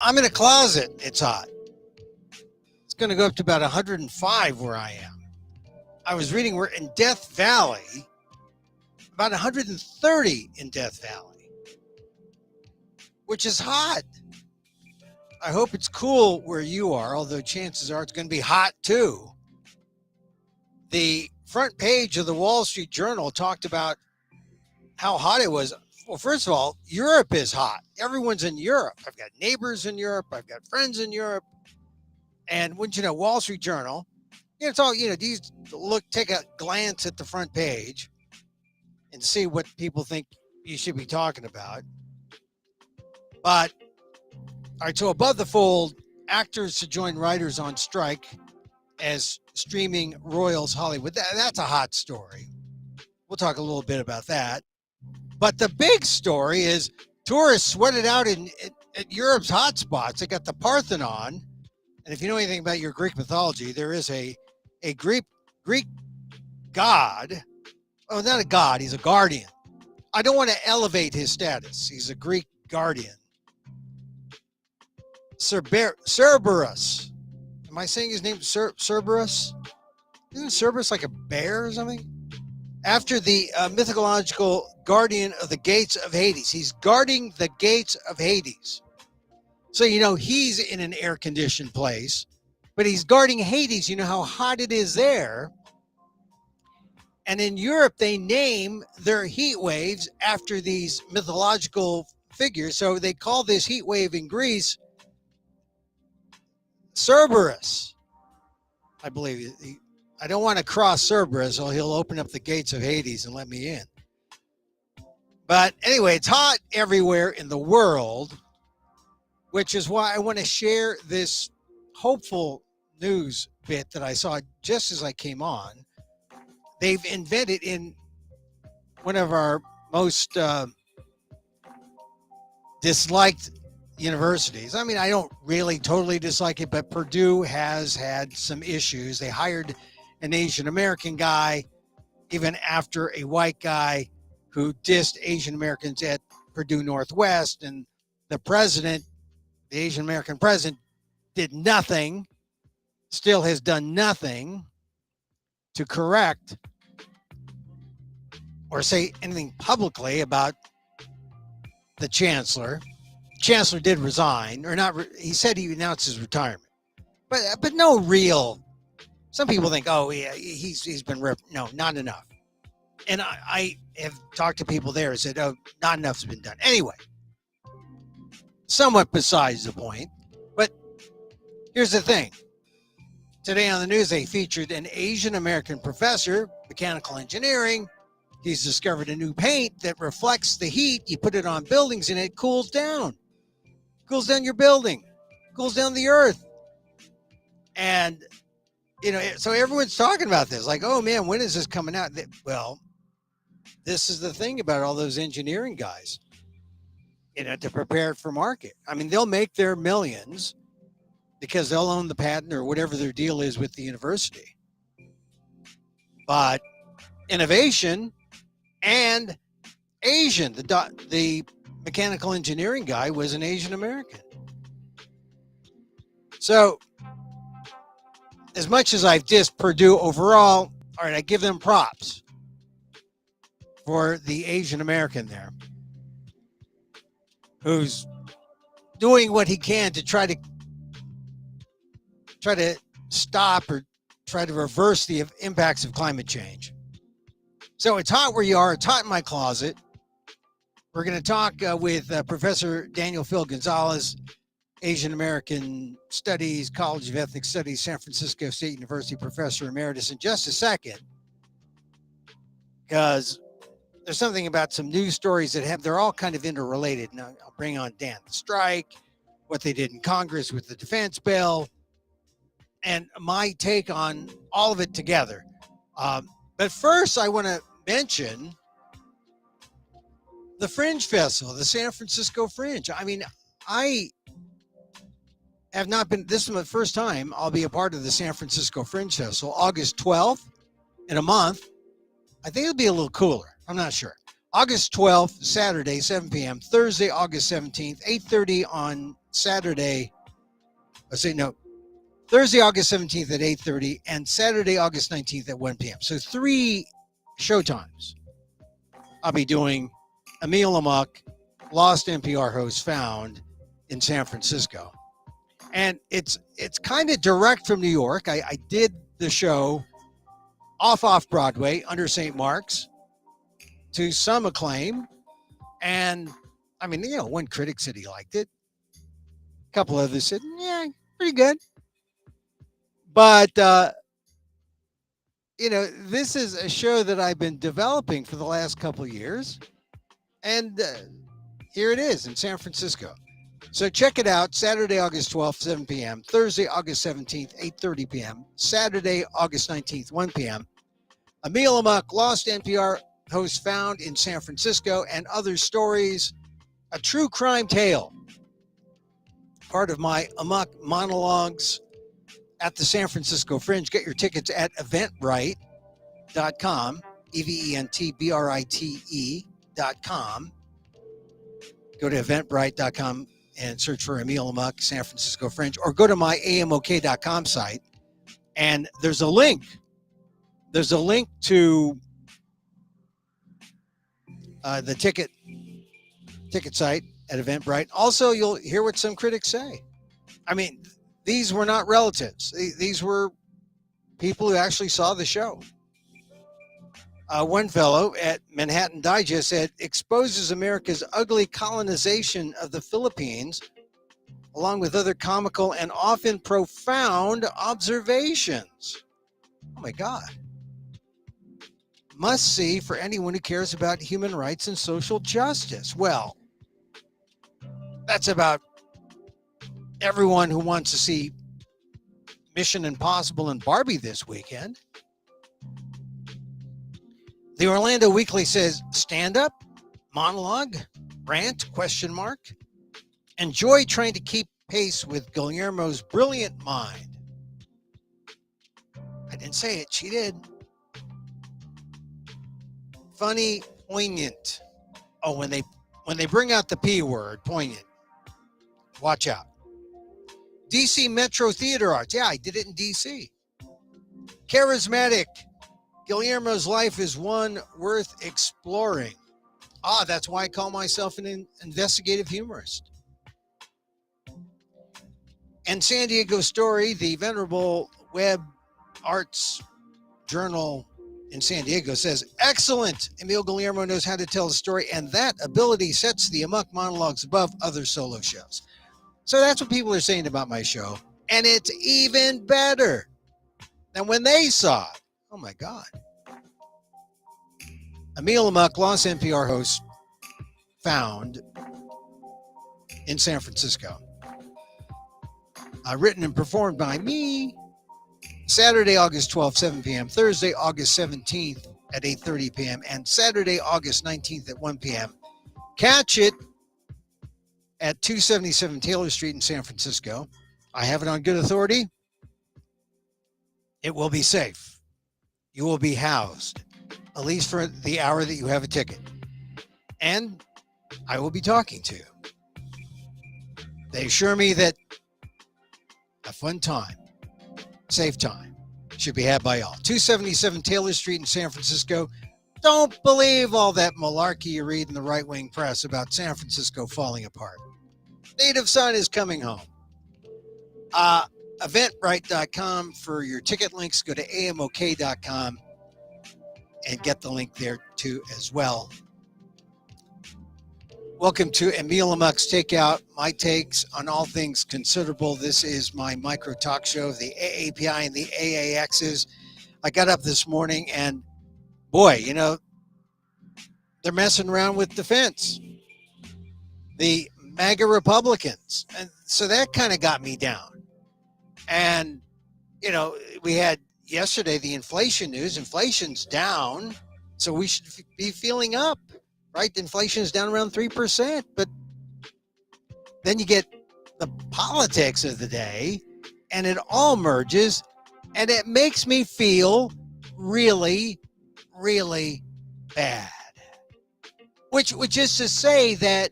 I'm in a closet. It's hot. It's going to go up to about 105 where I am. I was reading we're in Death Valley, about 130 in Death Valley, which is hot. I hope it's cool where you are, although chances are it's going to be hot too. The front page of the Wall Street Journal talked about how hot it was. Well, first of all, Europe is hot. Everyone's in Europe. I've got neighbors in Europe. I've got friends in Europe. And wouldn't you know, Wall Street Journal, it's all, these take a glance at the front page and see what people think you should be talking about. But, all right, so above the fold, actors to join writers on strike as streaming royals Hollywood. That's a hot story. We'll talk a little bit about that. But the big story is tourists sweated out at Europe's hotspots. They got the Parthenon. And if you know anything about your Greek mythology, there is a Greek god. Oh, not a god. He's a guardian. I don't want to elevate his status. He's a Greek guardian. Cerberus. Am I saying his name? Cerberus? Isn't Cerberus like a bear or something? After the mythological guardian of the gates of Hades. He's guarding the gates of Hades. So, he's in an air-conditioned place, but he's guarding Hades. You know how hot it is there. And in Europe, they name their heat waves after these mythological figures. So they call this heat wave in Greece Cerberus. I believe. I don't want to cross Cerberus, or he'll open up the gates of Hades and let me in. But anyway, it's hot everywhere in the world, which is why I want to share this hopeful news bit that I saw just as I came on. They've invented in one of our most disliked universities. I mean, I don't really totally dislike it, but Purdue has had some issues. They hired an Asian American guy, even after a white guy who dissed Asian Americans at Purdue Northwest, and the president, the Asian American president, did nothing, still has done nothing to correct or say anything publicly about the chancellor. Chancellor did resign, or not. He said he announced his retirement, but no real. Some people think, oh yeah, he's been ripped. No, not enough. And I have talked to people there and said, oh, not enough's been done. Anyway, somewhat besides the point. But here's the thing. Today on the news, they featured an Asian American professor, mechanical engineering. He's discovered a new paint that reflects the heat. You put it on buildings and it cools down. Cools down your building. Cools down the earth. And, so everyone's talking about this. Like, oh, man, when is this coming out? Well, this is the thing about all those engineering guys, to prepare it for market. I mean, they'll make their millions because they'll own the patent or whatever their deal is with the university. But innovation and Asian, the mechanical engineering guy was an Asian American. So as much as I've dissed Purdue overall, all right, I give them props for the Asian American there who's doing what he can to try to stop or try to reverse the impacts of climate change. So it's hot where you are. It's hot in my closet. We're going to talk with Professor Daniel Phil Gonzalez, Asian American Studies, College of Ethnic Studies, San Francisco State University Professor Emeritus in just a second, because there's something about some news stories they're all kind of interrelated. Now I'll bring on Dan, the strike, what they did in Congress with the defense bill, and my take on all of it together. But first, I want to mention the Fringe Festival, the San Francisco Fringe. I mean, I have not been, this is the first time I'll be a part of the San Francisco Fringe Festival, August 12th in a month. I think it'll be a little cooler. I'm not sure. August 12th, Saturday, 7 p.m. Thursday, August 17th, 8:30 on Saturday. Thursday, August 17th at 8:30 and Saturday, August 19th at 1 p.m. So 3 showtimes. I'll be doing Emil Amok, Lost NPR Host Found in San Francisco. And it's kind of direct from New York. I did the show off Broadway under St. Mark's to some acclaim. And I mean, one critic said he liked it. A couple others said, yeah, pretty good. But, this is a show that I've been developing for the last couple of years. And here it is in San Francisco. So check it out. Saturday, August 12th, 7 p.m. Thursday, August 17th, 8:30 p.m. Saturday, August 19th, 1 p.m. Emil Amok, Lost NPR Host Found in San Francisco, and Other Stories, a true crime tale. Part of my Amok monologues at the San Francisco Fringe. Get your tickets at eventbrite.com, eventbrite.com. Go to eventbrite.com and search for Emil Amok, San Francisco Fringe, or go to my amok.com site, and there's a link. There's a link to the ticket site at Eventbrite. Also, you'll hear what some critics say. I mean, these were not relatives. These were people who actually saw the show. One fellow at Manhattan Digest said, exposes America's ugly colonization of the Philippines, along with other comical and often profound observations. Oh my God. Must see for anyone who cares about human rights and social justice. Well, that's about everyone who wants to see Mission Impossible and Barbie this weekend. The Orlando Weekly says, stand up, monologue, rant, ? Enjoy trying to keep pace with Guillermo's brilliant mind. I didn't say it, she did. Funny, poignant. Oh, when they bring out the P word, poignant. Watch out. DC Metro Theater Arts. Yeah, I did it in DC. Charismatic. Guillermo's life is one worth exploring. That's why I call myself an investigative humorist. And San Diego Story, the venerable web arts journal in San Diego, says, excellent. Emil Guillermo knows how to tell a story, and that ability sets the Amok monologues above other solo shows. So that's what people are saying about my show. And it's even better than when they saw it. Oh my God. Emil Amok, Lost NPR Host Found in San Francisco. Written and performed by me. Saturday, August 12th, 7 p.m. Thursday, August 17th at 8:30 p.m. and Saturday, August 19th at 1 p.m. Catch it at 277 Taylor Street in San Francisco. I have it on good authority. It will be safe. You will be housed, at least for the hour that you have a ticket. And I will be talking to you. They assure me that a fun time, safe time, should be had by all. 277 Taylor Street in San Francisco. Don't believe all that malarkey you read in the right-wing press about San Francisco falling apart. Native Son is coming home. Eventbrite.com for your ticket links. Go to amok.com and get the link there too as well. Welcome to Emil Amok's Takeout, my takes on all things considerable. This is my micro talk show of the AAPI and the AAXs. I got up this morning and boy, they're messing around with defense. The MAGA Republicans. And so that kind of got me down. And, we had yesterday the inflation news. Inflation's down, so we should be feeling up, right? Inflation is down around 3%. But then you get the politics of the day, and it all merges, and it makes me feel really, really bad. which is to say that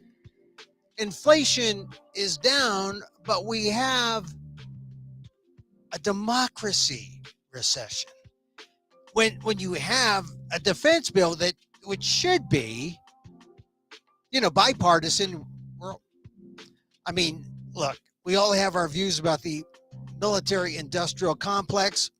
inflation is down, but we have a democracy recession. When you have a defense bill that which should be, bipartisan. Well, I mean, look, we all have our views about the military-industrial complex,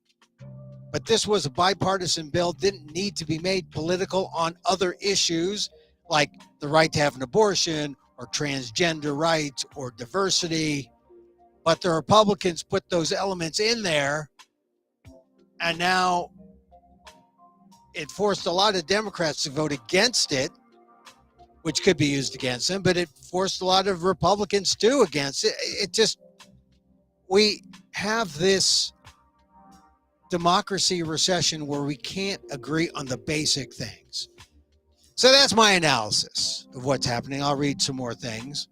but this was a bipartisan bill, didn't need to be made political on other issues like the right to have an abortion or transgender rights or diversity. But the Republicans put those elements in there, and now it forced a lot of Democrats to vote against it, which could be used against them, but it forced a lot of Republicans too against it. We have this democracy recession where we can't agree on the basic things. So that's my analysis of what's happening. I'll read some more things,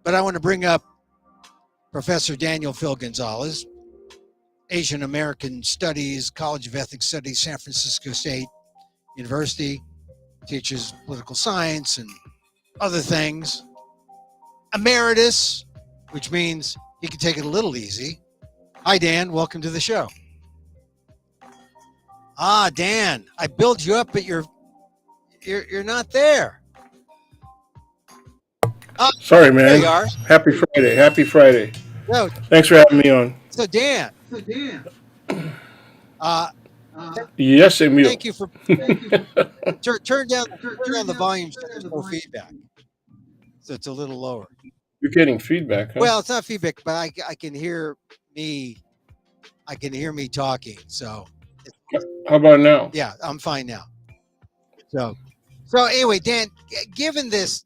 but I want to bring up Professor Daniel Phil Gonzalez, Asian American Studies, College of Ethnic Studies, San Francisco State University, teaches political science and other things. Emeritus, which means he can take it a little easy. Hi, Dan. Welcome to the show. Dan, I build you up, but you're not there. Sorry, man. There you are. Happy Friday. Happy Friday. No, Thanks for having me on. so Dan. Yes, Emil. Thank you for turn down the volume so there's no feedback. So it's a little lower. You're getting feedback, huh? Well, it's not feedback, but I can hear me. I can hear me talking. So How about now? yeah, I'm fine now. So anyway, Dan, given this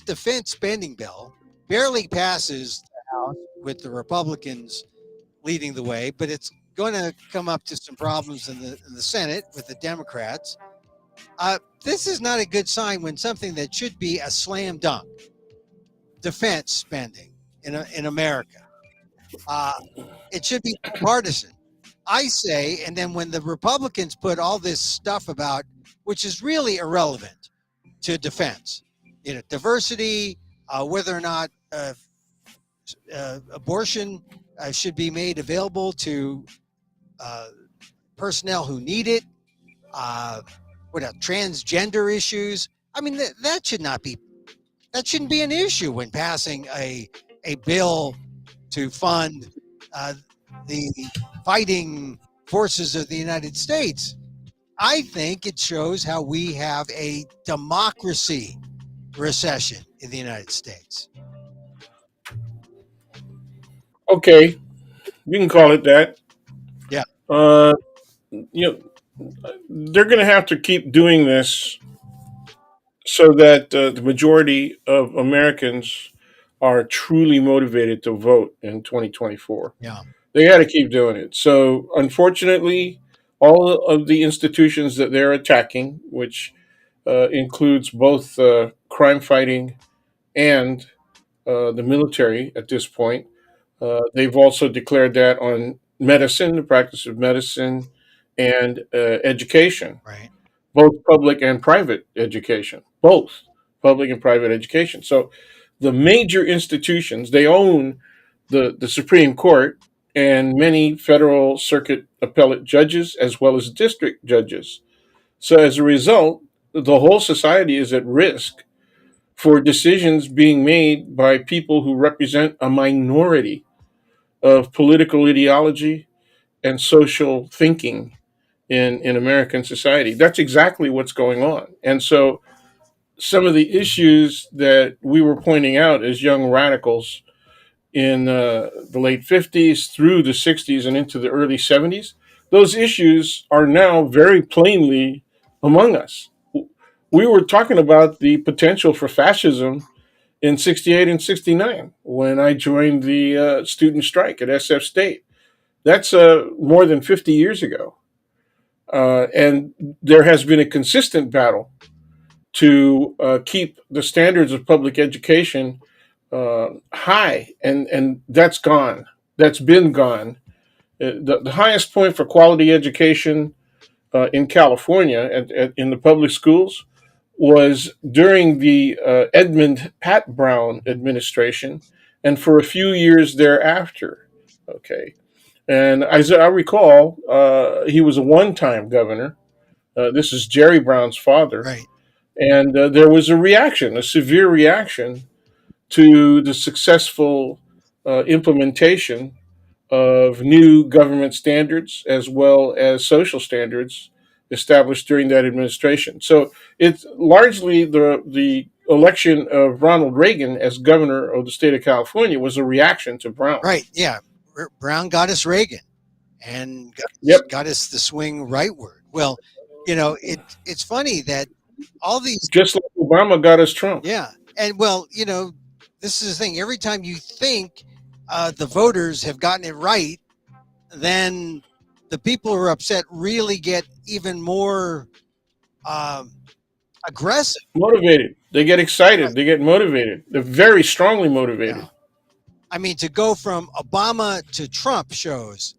defense spending bill barely passes the House with the Republicans leading the way, but it's going to come up to some problems in the Senate with the Democrats. This is not a good sign when something that should be a slam dunk, defense spending in America, it should be partisan, I say. And then when the Republicans put all this stuff about, which is really irrelevant to defense, diversity, whether or not abortion should be made available to personnel who need it, transgender issues. I mean, that shouldn't be an issue when passing a bill to fund the fighting forces of the United States. I think it shows how we have a democracy recession in the United States. Okay, you can call it that. Yeah. They're going to have to keep doing this so that the majority of Americans are truly motivated to vote in 2024. Yeah. They got to keep doing it. So, unfortunately, all of the institutions that they're attacking, which includes both crime fighting and the military at this point, they've also declared that on medicine, the practice of medicine, and education, Right. both public and private education, both public and private education. So the major institutions, they own the Supreme Court and many federal circuit appellate judges as well as district judges. So as a result, the whole society is at risk for decisions being made by people who represent a minority of political ideology and social thinking in American society. That's exactly what's going on. And so some of the issues that we were pointing out as young radicals in the late 50s through the 60s and into the early 70s, those issues are now very plainly among us. We were talking about the potential for fascism in 68 and 69 when I joined the student strike at SF State. That's more than 50 years ago. And there has been a consistent battle to keep the standards of public education high, and that's gone. That's been gone. The highest point for quality education in California in the public schools was during the Edmund Pat Brown administration and for a few years thereafter. Okay. And as I recall, he was a one time governor. This is Jerry Brown's father. Right. And there was a reaction, a severe reaction to the successful implementation of new government standards as well as social standards established during that administration. So it's largely the election of Ronald Reagan as governor of the state of California was a reaction to Brown. Right. Yeah. Brown got us Reagan and Yep. got us the swing rightward. Well, it's funny that all these, Just like Obama got us Trump. yeah. And well, this is the thing. Every time you think the voters have gotten it right, then the people who are upset really get even more aggressive. Motivated. They get excited. Right. They get motivated. They're very strongly motivated. Yeah. I mean, to go from Obama to Trump shows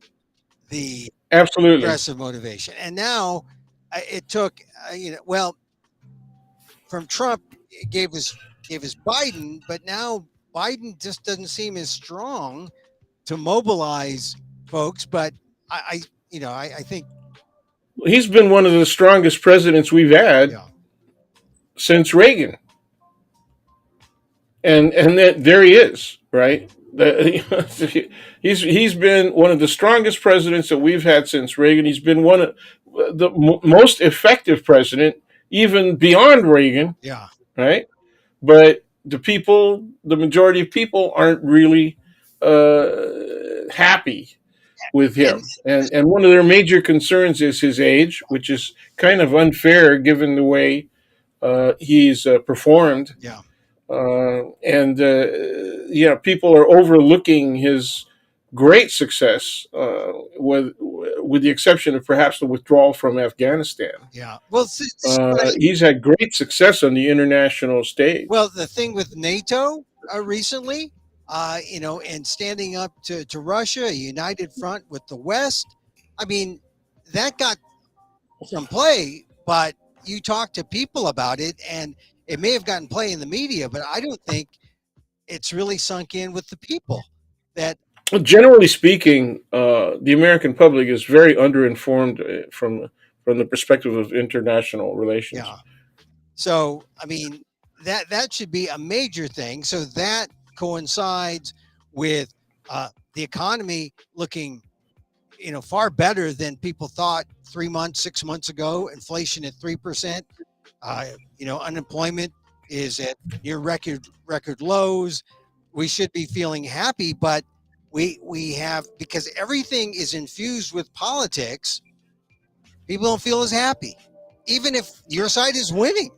the Absolutely. aggressive motivation. And now it took, well, from Trump, it gave us Biden, but now Biden just doesn't seem as strong to mobilize folks. But I think He's been one of the strongest presidents we've had yeah, since Reagan. And there he is, right? He's been one of the strongest presidents that we've had since Reagan. He's been one of the most effective president, even beyond Reagan, yeah, right? But the majority of people aren't really happy with him. And one of their major concerns is his age, which is kind of unfair given the way he's performed. yeah. People are overlooking his great success, with the exception of perhaps the withdrawal from Afghanistan. Yeah. Well, He's had great success on the international stage. well, the thing with NATO recently, and standing up to Russia, a united front with the West. I mean, that got some play, but you talk to people about it, and it may have gotten play in the media, but I don't think it's really sunk in with the people. That Generally speaking, the American public is very underinformed from the perspective of international relations. yeah. So I mean, that should be a major thing. So that coincides with the economy looking, far better than people thought 3 months, 6 months ago. Inflation at 3%. Unemployment is at near record lows. We should be feeling happy, but we have, because everything is infused with politics, people don't feel as happy, even if your side is winning.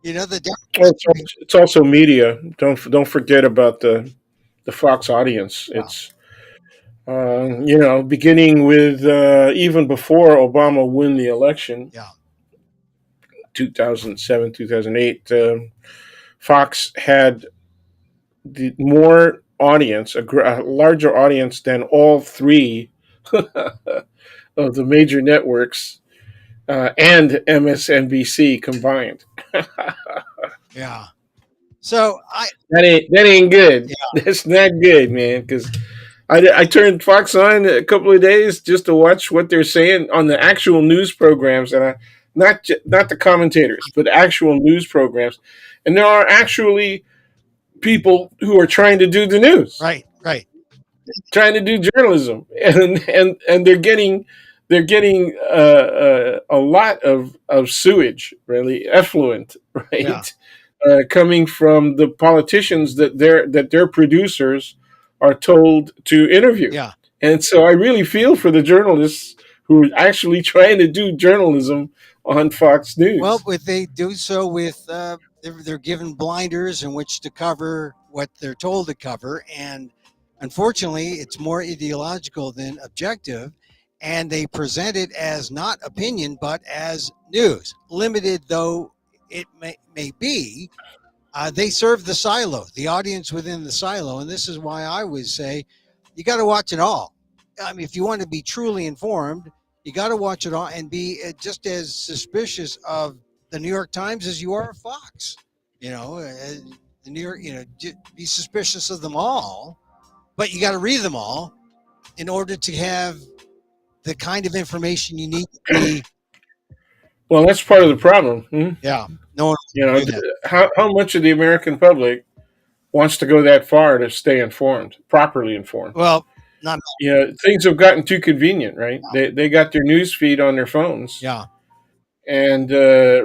Well, it's also media. Don't forget about the Fox audience. Wow. It's beginning with even before Obama won the election, Yeah. 2007, 2008, Fox had the more audience, a larger audience than all three of the major networks and MSNBC combined. Yeah. So That ain't good. Yeah. That's not good, man. Because I turned Fox on a couple of days just to watch what they're saying on the actual news programs, and not the commentators, but actual news programs. And there are actually people who are trying to do the news, right. trying to do journalism, and they're getting a lot of sewage, really effluent, right? Yeah. Coming from the politicians that their producers are told to interview. Yeah. And so I really feel for the journalists who are actually trying to do journalism on Fox News. Well, but they do so with they're given blinders in which to cover what they're told to cover, and unfortunately, it's more ideological than objective. And they present it as not opinion, but as news, limited though it may be. They serve the silo, the audience within the silo, and this is why I always say you got to watch it all. I mean, if you want to be truly informed, you got to watch it all and be just as suspicious of the New York Times as you are Fox. The New York, be suspicious of them all, but you got to read them all in order to have the kind of information you need to be. Well, that's part of the problem. Yeah, no one You will know, do that. how much of the American public wants to go that far to stay informed, properly informed? Well, not. Things have gotten too convenient, right? They got their news feed on their phones, Yeah, and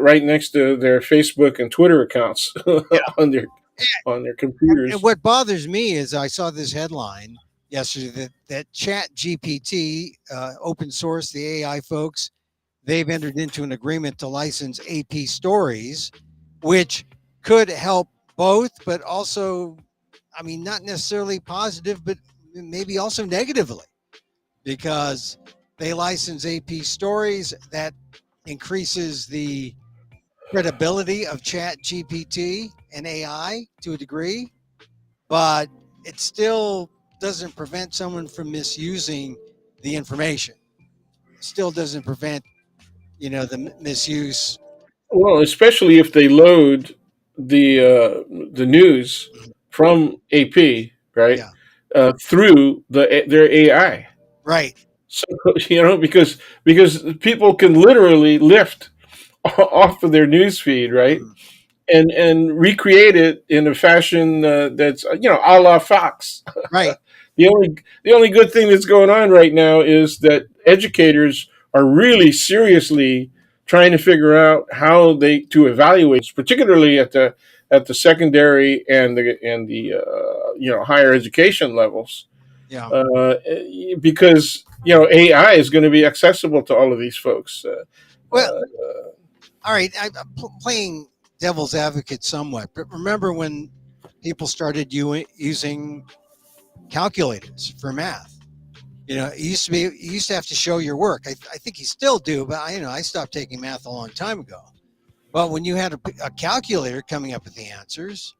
right next to their Facebook and Twitter accounts on their on their and computers. what bothers me is I saw this headline yesterday that Chat GPT, open source, the AI folks, they've entered into an agreement to license AP stories, which could help both, but also, I mean, not necessarily positive, but maybe also negatively, because they license AP stories that increases the credibility of Chat GPT and AI to a degree, but it still doesn't prevent someone from misusing the information. It still doesn't prevent, the misuse. Well, especially if they load the news from AP, right, Yeah, through their AI. right. So because people can literally lift off of their news feed, right, Mhm. and recreate it in a fashion that's a la Fox. Right. The only good thing that's going on right now is that educators are really seriously trying to figure out how they to evaluate, particularly at the secondary and the higher education levels, Yeah. uh, because AI is going to be accessible to all of these folks. Well, Uh, all right. I'm playing devil's advocate somewhat, but remember when people started using calculators for math? It used to be, you used to have to show your work. I think you still do, but I stopped taking math a long time ago. But when you had a calculator coming up with the answers,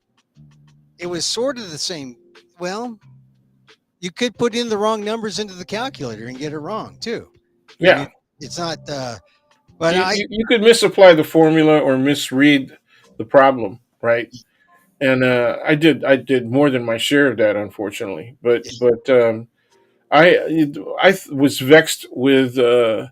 it was sort of the same. Well, you could put in the wrong numbers into the calculator and get it wrong too. I mean, yeah, it's not. But you could misapply the formula or misread the problem, right? And I did more than my share of that, unfortunately. But I was vexed with the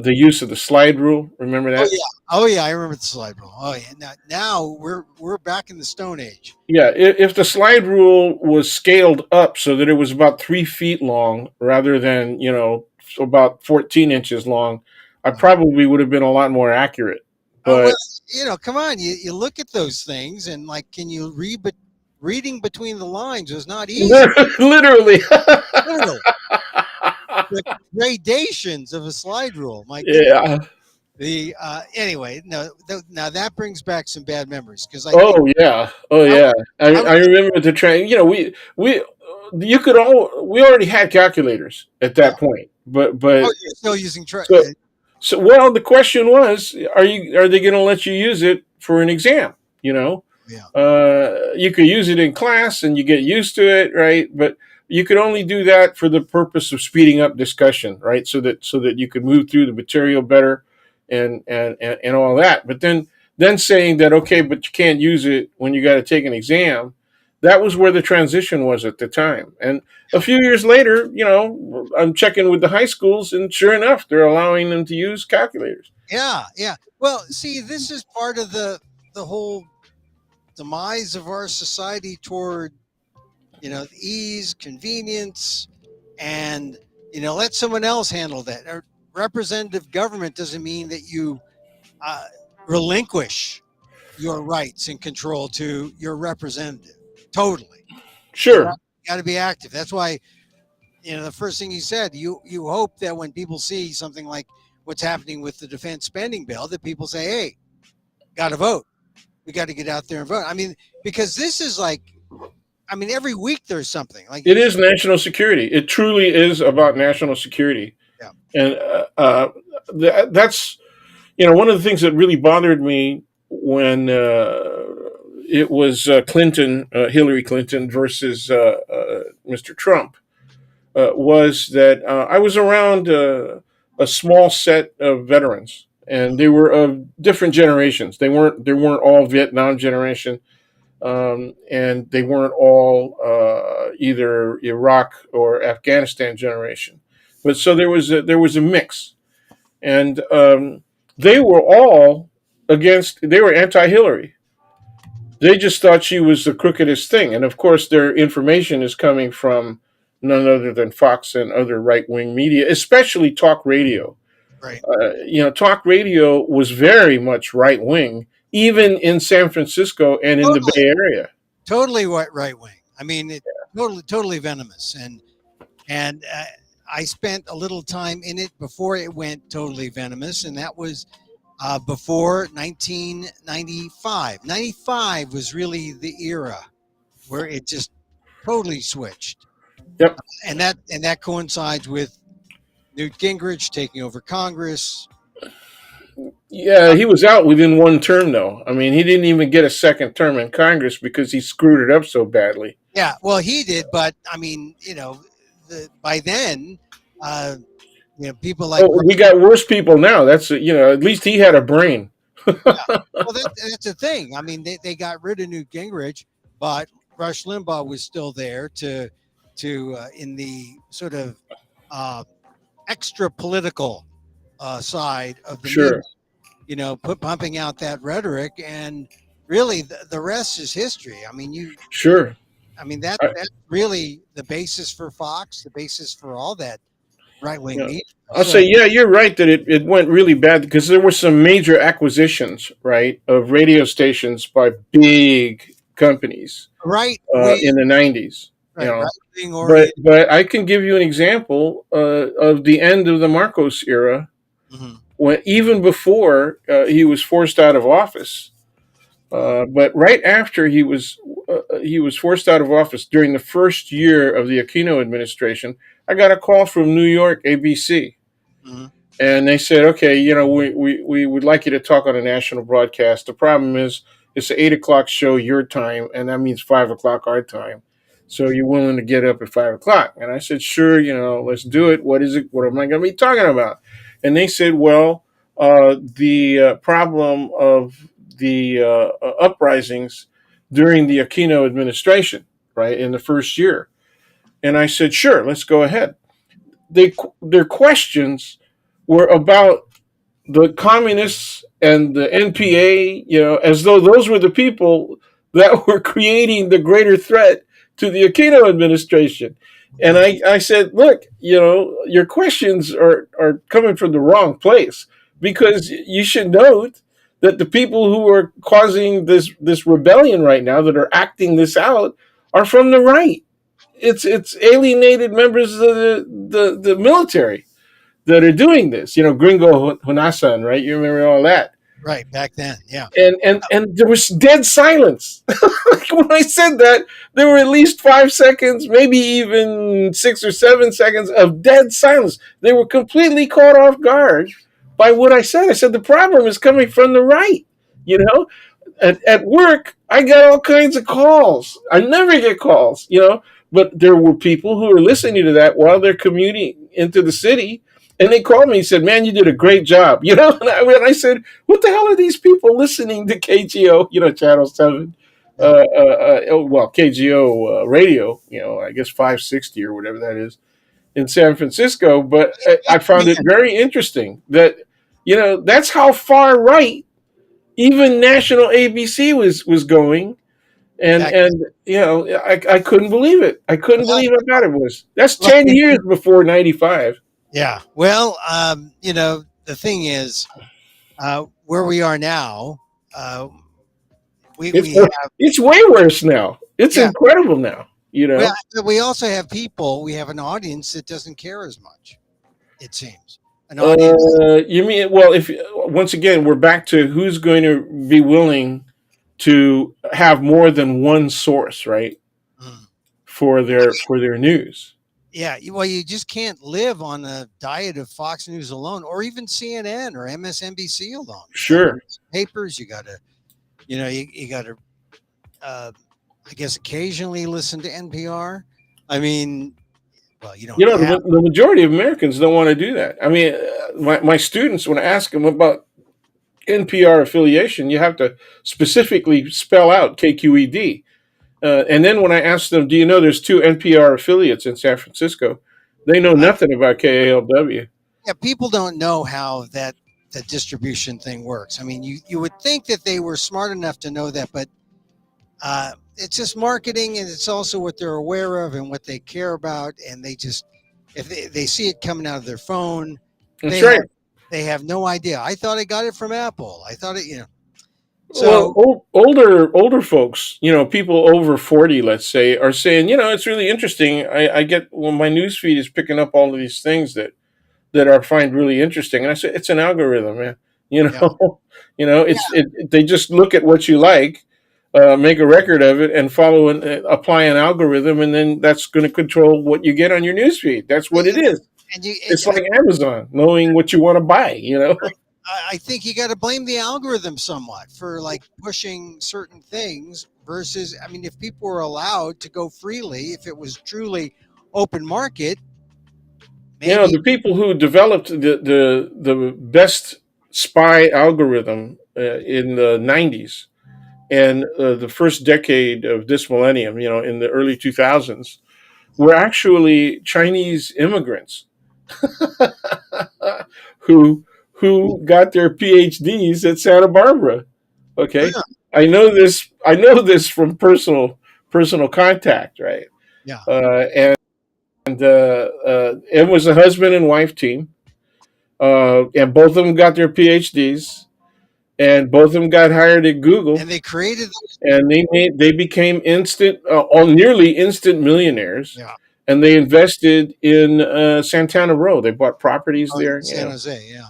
use of the slide rule. Remember oh that? yeah, oh yeah, I remember the slide rule. Oh yeah, now we're back in the Stone Age. Yeah. If the slide rule was scaled up so that it was about 3 feet long rather than about 14 inches long, I probably would have been a lot more accurate. Oh well, But come on, you look at those things and like, can you read? But reading between the lines is not easy. literally, Literally, the gradations of a slide rule. My goodness. yeah. The anyway, no, now that brings back some bad memories because I think Oh yeah, oh I, yeah. I, I I remember the train. We you could all we already had calculators at yeah. that point, but Oh, but you're still using so well the question was, are they going to let you use it for an exam? yeah, You could use it in class and you get used to it, right? But you could only do that for the purpose of speeding up discussion, right? So that you could move through the material better and all that. But then saying that, okay, but you can't use it when you got to take an exam. That was where the transition was at the time. And a few years later, I'm checking with the high schools, and sure enough, they're allowing them to use calculators. yeah. Well, see, this is part of the whole demise of our society toward ease, convenience, and let someone else handle that. Or representative government doesn't mean that you uh, relinquish your rights and control to your representative. Totally, you Sure, got to be active. That's why the first thing you said, you hope that when people see something like what's happening with the defense spending bill, that people say, "Hey, got to vote. We got to get out there and vote." I mean, because this is like, I mean, every week there's something like it is national security. It truly is about national security, yeah, and that's one of the things that really bothered me when it was Hillary Clinton versus Mr. Trump, was that I was around a small set of veterans, and they were of different generations. They weren't all Vietnam generation, and they weren't all either Iraq or Afghanistan generation. But so there was a mix, and they were all against. They were anti-Hillary. They just thought she was the crookedest thing, and of course, their information is coming from none other than Fox and other right-wing media, especially talk radio. Right. Talk radio was very much right-wing, even in San Francisco and in the Totally, Bay Area. totally right wing. I mean, it totally venomous, and I spent a little time in it before it went totally venomous, and that was before 1995. 95 was really the era where it just totally switched, Yep. and that coincides with Newt Gingrich taking over Congress. Yeah, he was out within one term, though. I mean, he didn't even get a second term in Congress because he screwed it up so badly. Yeah, well, he did, but I mean, by then, people like Oh, we got worse people now. At least he had a brain. yeah. Well, that's the thing. I mean, they got rid of Newt Gingrich, but Rush Limbaugh was still there to in the sort of uh, extra political side of the media, Sure, pumping out that rhetoric, and really the rest is history. I mean, sure. that's really the basis for Fox, the basis for all that right wing Yeah. media. I'll say, So yeah, you're right that it went really bad because there were some major acquisitions, right, of radio stations by big companies right wing, in the 90s. right wing But oriented. but I can give you an example of the end of the Marcos era, Mhm. when even before he was forced out of office. But right after he was forced out of office during the first year of the Aquino administration, I got a call from New York ABC, Mhm. and they said, okay, we would like you to talk on a national broadcast. The problem is it's an 8 o'clock show your time, and that means 5 o'clock our time. So you're willing to get up at 5 o'clock? And I said, sure, let's do it. What is it? What am I going to be talking about? And they said, well, the problem of the uprisings during the Aquino administration, right, in the first year. And I said, sure, let's go ahead. Their questions were about the communists and the NPA, as though those were the people that were creating the greater threat to the Aquino administration. And I said, look, your questions are coming from the wrong place, because you should note that the people who are causing this rebellion right now, that are acting this out, are from the right. It's alienated members of the military that are doing this. Gringo Hunasan, right? You remember all that. Right back then, yeah. And there was dead silence. When I said that, there were at least 5 seconds, maybe even 6 or 7 seconds of dead silence. They were completely caught off guard by what I said. I said the problem is coming from the right. You know, at work, I got all kinds of calls. I never get calls, but there were people who were listening to that while they're commuting into the city. And they called me and said, man, you did a great job. And I said, what the hell are these people listening to KGO, Channel 7? KGO radio, I guess 560 or whatever that is in San Francisco. But I found it very interesting that, that's how far right even national ABC was going. And Back, I couldn't believe it. I couldn't well, believe how bad it was. That's well, 10 years before 95. yeah. Well, the thing is, where we are now, It's we have, it's way worse now. It's yeah. incredible now. You know. Well, we also have people. We have an audience that doesn't care as much. It seems an audience. You mean, well, if once again we're back to who's going to be willing to have more than one source, right, Mm. for their news. Yeah, well, you just can't live on a diet of Fox News alone, or even CNN or MSNBC alone. You got to Sure. read some papers. You got to, you got to, I guess, occasionally listen to NPR. I mean, well, you don't have. The majority of Americans don't want to do that. I mean, my students, when I ask them about NPR affiliation, you have to specifically spell out KQED. And then when I asked them, do you know there's two NPR affiliates in San Francisco? They know Wow. nothing about KALW. Yeah, people don't know how that distribution thing works. I mean, you would think that they were smart enough to know that, but it's just marketing, and it's also what they're aware of and what they care about, and they just if they see it coming out of their phone, That's they right. have no idea. I thought I got it from Apple. I thought it. Well, So older folks, people over 40, let's say, are saying, it's really interesting. I get when my news feed is picking up all of these things that I find really interesting, and I say it's an algorithm, man. You yeah, know, yeah, they just look at what you like, make a record of it, and follow and apply an algorithm, and then that's going to control what you get on your news feed. That's what it is. and you It's like Amazon knowing what you want to buy. I think you got to blame the algorithm somewhat for like pushing certain things versus, I mean, if people were allowed to go freely, if it was truly open market, maybe. The people who developed the best spy algorithm in the 90s and the first decade of this millennium, in the early 2000s, were actually Chinese immigrants who who got their PhDs at Santa Barbara. Okay, Yeah, I know this. I know this from personal contact, right? yeah. And it was a husband and wife team, and both of them got their PhDs, and both of them got hired at Google, And they created, and they became nearly instant millionaires, yeah, and they invested in Santana Row. They bought properties oh, there. San Jose, yeah.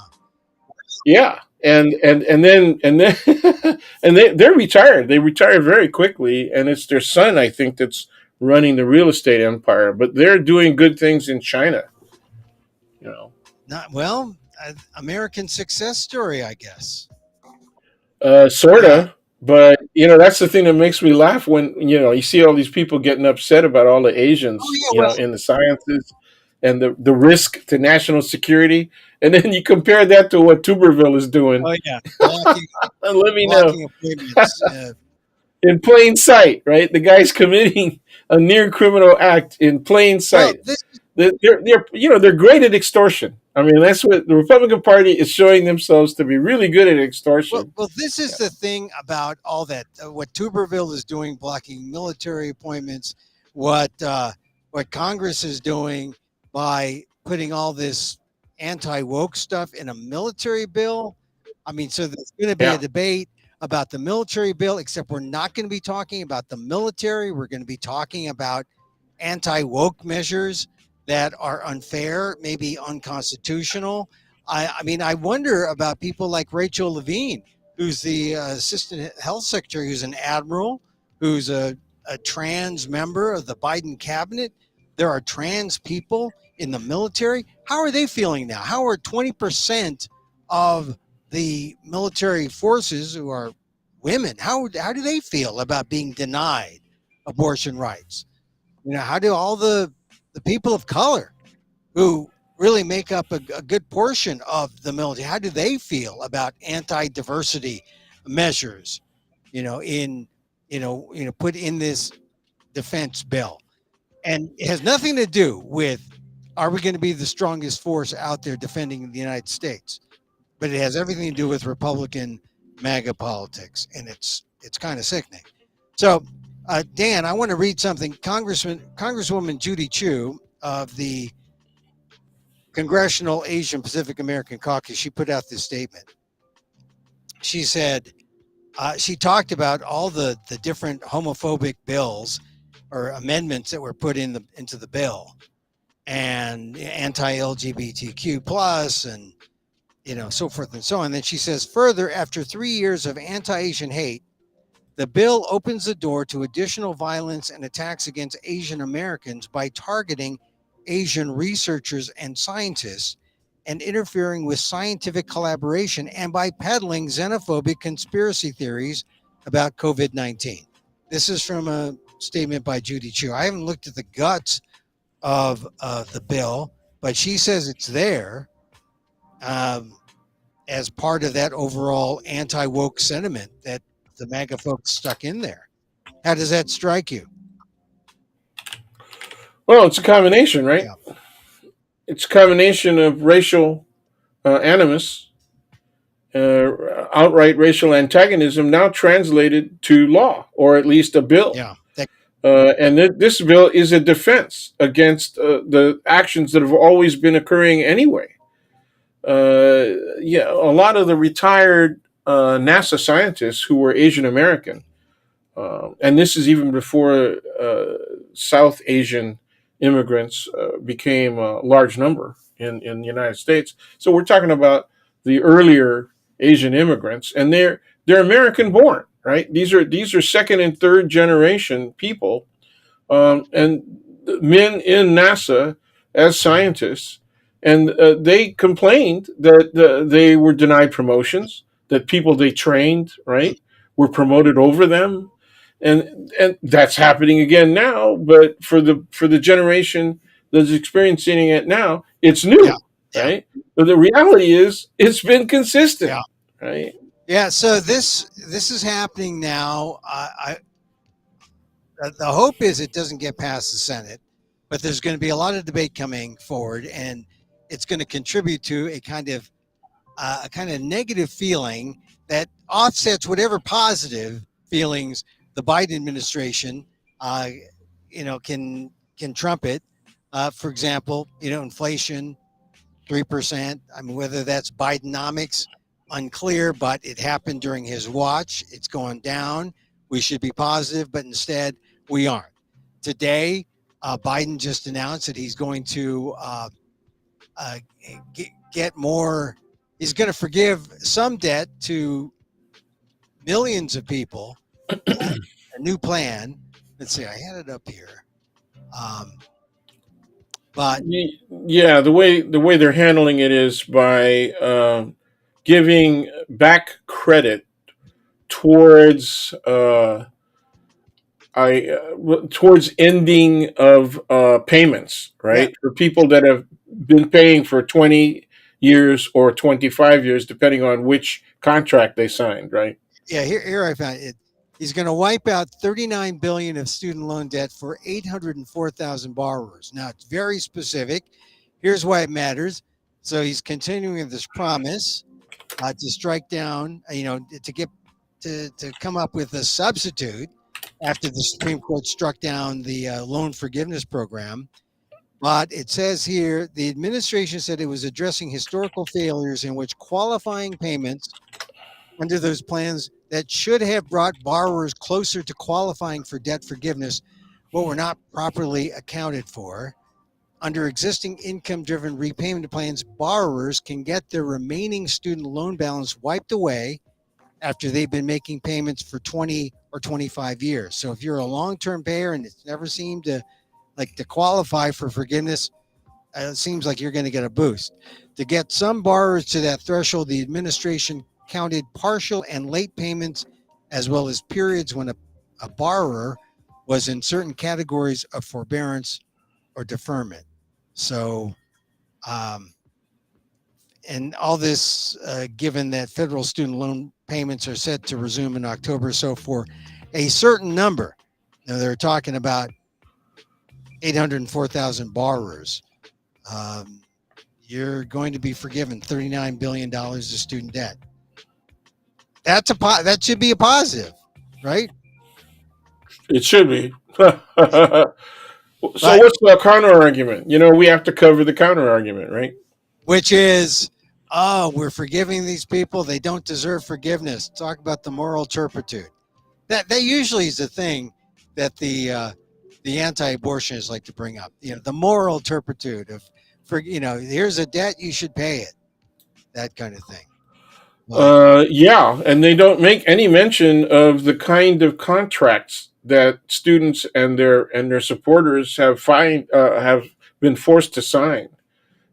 Yeah, and then and they're retired. They retired very quickly, and it's their son, I think, that's running the real estate empire. But they're doing good things in China. You know, Not well, American success story, I guess. Yeah. sorta. But that's the thing that makes me laugh when you see all these people getting upset about all the Oh Asians, yeah. Well. in the sciences and the risk to national security, and then you compare that to what Tuberville is doing. Oh yeah. Blocking Let me know. blocking appointments. In plain sight, right? The guy's committing a near criminal act in plain Well, sight. this They're great at extortion. I mean, that's what the Republican Party is showing themselves to be really good at extortion. well, this is the thing about all that. What Tuberville is doing, blocking military appointments. What Congress is doing by putting all this anti woke stuff in a military bill. I mean, so there's going to be a Yeah, debate about the military bill, except we're not going to be talking about the military. We're going to be talking about anti woke measures that are unfair, maybe unconstitutional. I mean, I wonder about people like Rachel Levine, who's the assistant health secretary, who's an admiral, who's a trans member of the Biden cabinet. There are trans people in the military. How are they feeling now? How are 20% of the military forces who are women? How do they feel about being denied abortion rights? How do all the people of color who really make up a good portion of the military, how do they feel about anti-diversity measures, in put in this defense bill? And it has nothing to do with are we going to be the strongest force out there defending the United States, but it has everything to do with Republican MAGA politics, and it's kind of sickening. So, Dan, I want to read something. Congresswoman Judy Chu of the Congressional Asian Pacific American Caucus, she put out this statement. She said she talked about all the different homophobic bills or amendments that were put into the bill, and anti-LGBTQ plus, and so forth and so on. And then she says further, after 3 years of anti-Asian hate, the bill opens the door to additional violence and attacks against Asian Americans by targeting Asian researchers and scientists and interfering with scientific collaboration and by peddling xenophobic conspiracy theories about COVID 19. This is from a statement by Judy Chu. I haven't looked at the guts of the bill, but she says it's there. Um, as part of that overall anti-woke sentiment that the MAGA folks stuck in there. How does that strike you? Well, it's a combination, right? Yeah, It's a combination of racial animus, outright racial antagonism, now translated to law, or at least a bill. yeah, that, And this bill is a defense against the actions that have always been occurring anyway. Yeah, a lot of the retired NASA scientists who were Asian American, and this is even before South Asian immigrants became a large number in the United States. So we're talking about the earlier Asian immigrants, and they're American born, right? These are second and third generation people, and men in NASA as scientists, and they complained that they were denied promotions, that people they trained, right, were promoted over them, and that's happening again now. But for the generation that's experiencing it now, it's yeah, new, yeah, right? But the reality is, it's been consistent, yeah, right? yeah. So this is happening now. The hope is it doesn't get past the Senate, but there's going to be a lot of debate coming forward, and it's going to contribute to a kind of negative feeling that offsets whatever positive feelings the Biden administration, uh, can trumpet. For example, inflation 3%. I mean, whether that's Bidenomics, unclear, but it happened during his watch. It's going down. We should be positive, but instead we aren't. Today, Biden just announced that he's going to uh, get more. He's going to forgive some debt to millions of people. A new plan. Let's see. I had it up here. Um, but Yeah, the way they're handling it is by giving back credit towards towards ending of payments, yeah, right? For people that have been paying for 20 years or 25 years, depending on which contract they signed, right? yeah. Here I found it. He's going to wipe out 39 billion of student loan debt for 804,000 borrowers. Now it's very specific. Here's why it matters. So he's continuing this promise to strike down, to get to come up with a substitute after the Supreme Court struck down the loan forgiveness program. But it says here the administration said it was addressing historical failures in which qualifying payments under those plans that should have brought borrowers closer to qualifying for debt forgiveness but were not properly accounted for. Under existing income driven repayment plans, borrowers can get their remaining student loan balance wiped away after they've been making payments for 20 or 25 years. So if you're a long term payer and it's never seemed to qualify for forgiveness, it seems like you're going to get a boost. To get some borrowers to that threshold, the administration counted partial and late payments as well as periods when a borrower was in certain categories of forbearance or deferment. So, um, and all this, given that federal student loan payments are set to resume in October. So, for a certain number, now they're talking about 804,000 borrowers. Um, you're going to be forgiven $39 billion of student debt. That should be a positive, right? It should be. So But what's the counter argument? We have to cover the counter argument, right? which is, oh, we're forgiving these people. They don't deserve forgiveness. Talk about the moral turpitude. That usually is the thing that the anti-abortionists like to bring up. The moral turpitude of, here's a debt, you should pay it. That kind of thing. But Yeah, and they don't make any mention of the kind of contracts that students and their supporters have been forced to sign,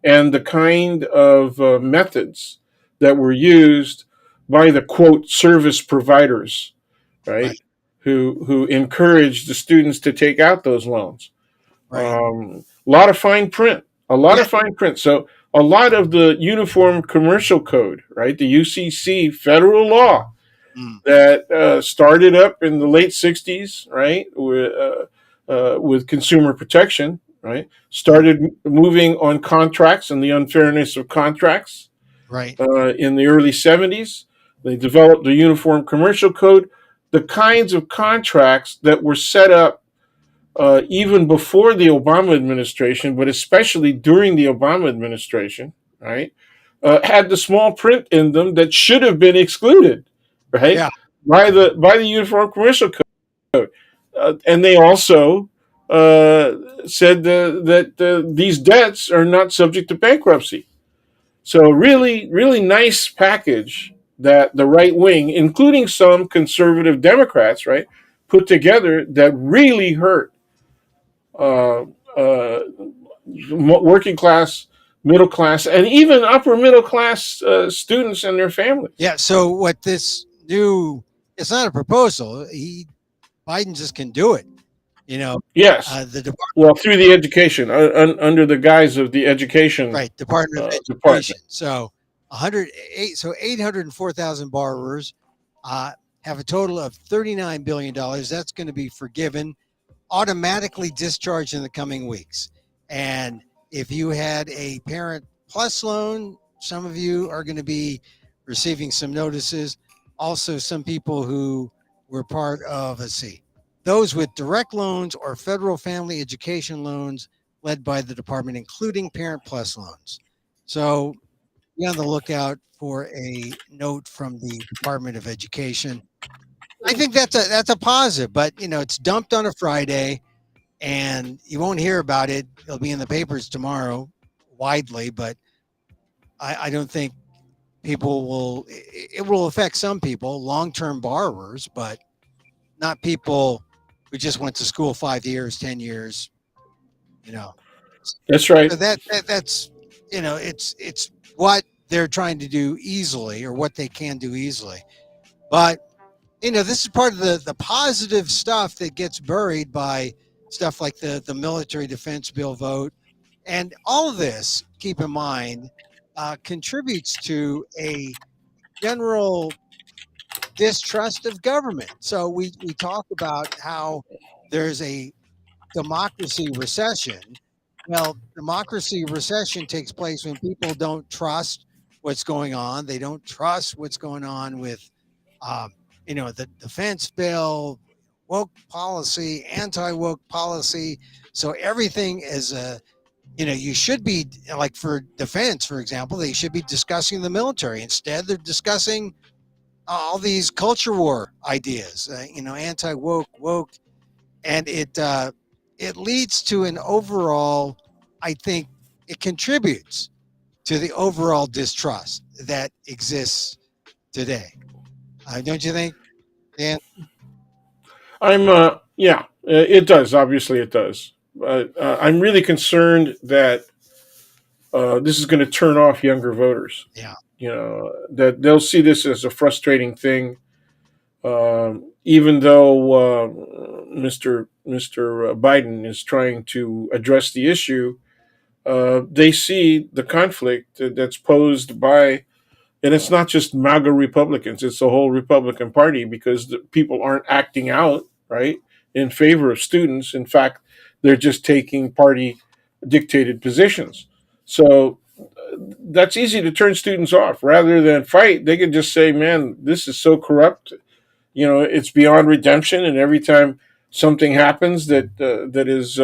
and the kind of methods that were used by the quote service providers, right, right, who encouraged the students to take out those loans. right, A lot of fine print, a lot yeah, of fine print. So a lot of the Uniform Commercial Code, right, the UCC federal law Mm. that started up in the late '60s, right, with consumer protection, right, started moving on contracts and the unfairness of contracts Right. in the early '70s. They developed the Uniform Commercial Code, the kinds of contracts that were set up even before the Obama administration, but especially during the Obama administration, right, had the small print in them that should have been excluded, right, Yeah. by the Uniform Commercial Code, and they also said that these debts are not subject to bankruptcy. So really, really nice package that the right wing, including some conservative Democrats, right, put together that really hurt uh, uh, working class, middle class, and even upper middle class students and their families. Yeah. So what this new, it's not a proposal. Biden just can do it. You know, Yes, the Department, well, through the education, under the guise of the education right, Department of department. Education. So 108, so 804,000 borrowers have a total of $39 billion. That's going to be forgiven, automatically discharged in the coming weeks. And if you had a Parent Plus loan, some of you are going to be receiving some notices. Also, some people who were part of, let's see, those with direct loans or federal family education loans led by the department, including Parent Plus loans. So be on the lookout for a note from the Department of Education. I think that's a positive, but it's dumped on a Friday and you won't hear about it. It'll be in the papers tomorrow widely, but I don't think people will, it will affect some people, long-term borrowers, but not people who just went to school 5 years, 10 years, you know. That's right. So that's, it's what they're trying to do easily or what they can do easily. But this is part of the positive stuff that gets buried by stuff like the military defense bill vote. And all of this, keep in mind, contributes to a general distrust of government. So we talk about how there's a democracy recession. Well, democracy recession takes place when people don't trust what's going on. They don't trust what's going on with um, the defense bill, woke policy, anti-woke policy. So everything is you should be, like, for defense, for example, they should be discussing the military. Instead, they're discussing all these culture war ideas, anti-woke, woke, and it leads to an overall, I think it contributes to the overall distrust that exists today. Don't you think, Dan? Yeah, it does. Obviously, it does. But I'm really concerned that this is going to turn off younger voters. Yeah. That they'll see this as a frustrating thing, even though Mr. Biden is trying to address the issue. They see the conflict that's posed by, and it's not just MAGA Republicans; it's the whole Republican Party, because the people aren't acting out right in favor of students. In fact, they're just taking party dictated positions. So that's easy to turn students off. Rather than fight, they could just say, "Man, this is so corrupt. It's beyond redemption." And every time something happens that is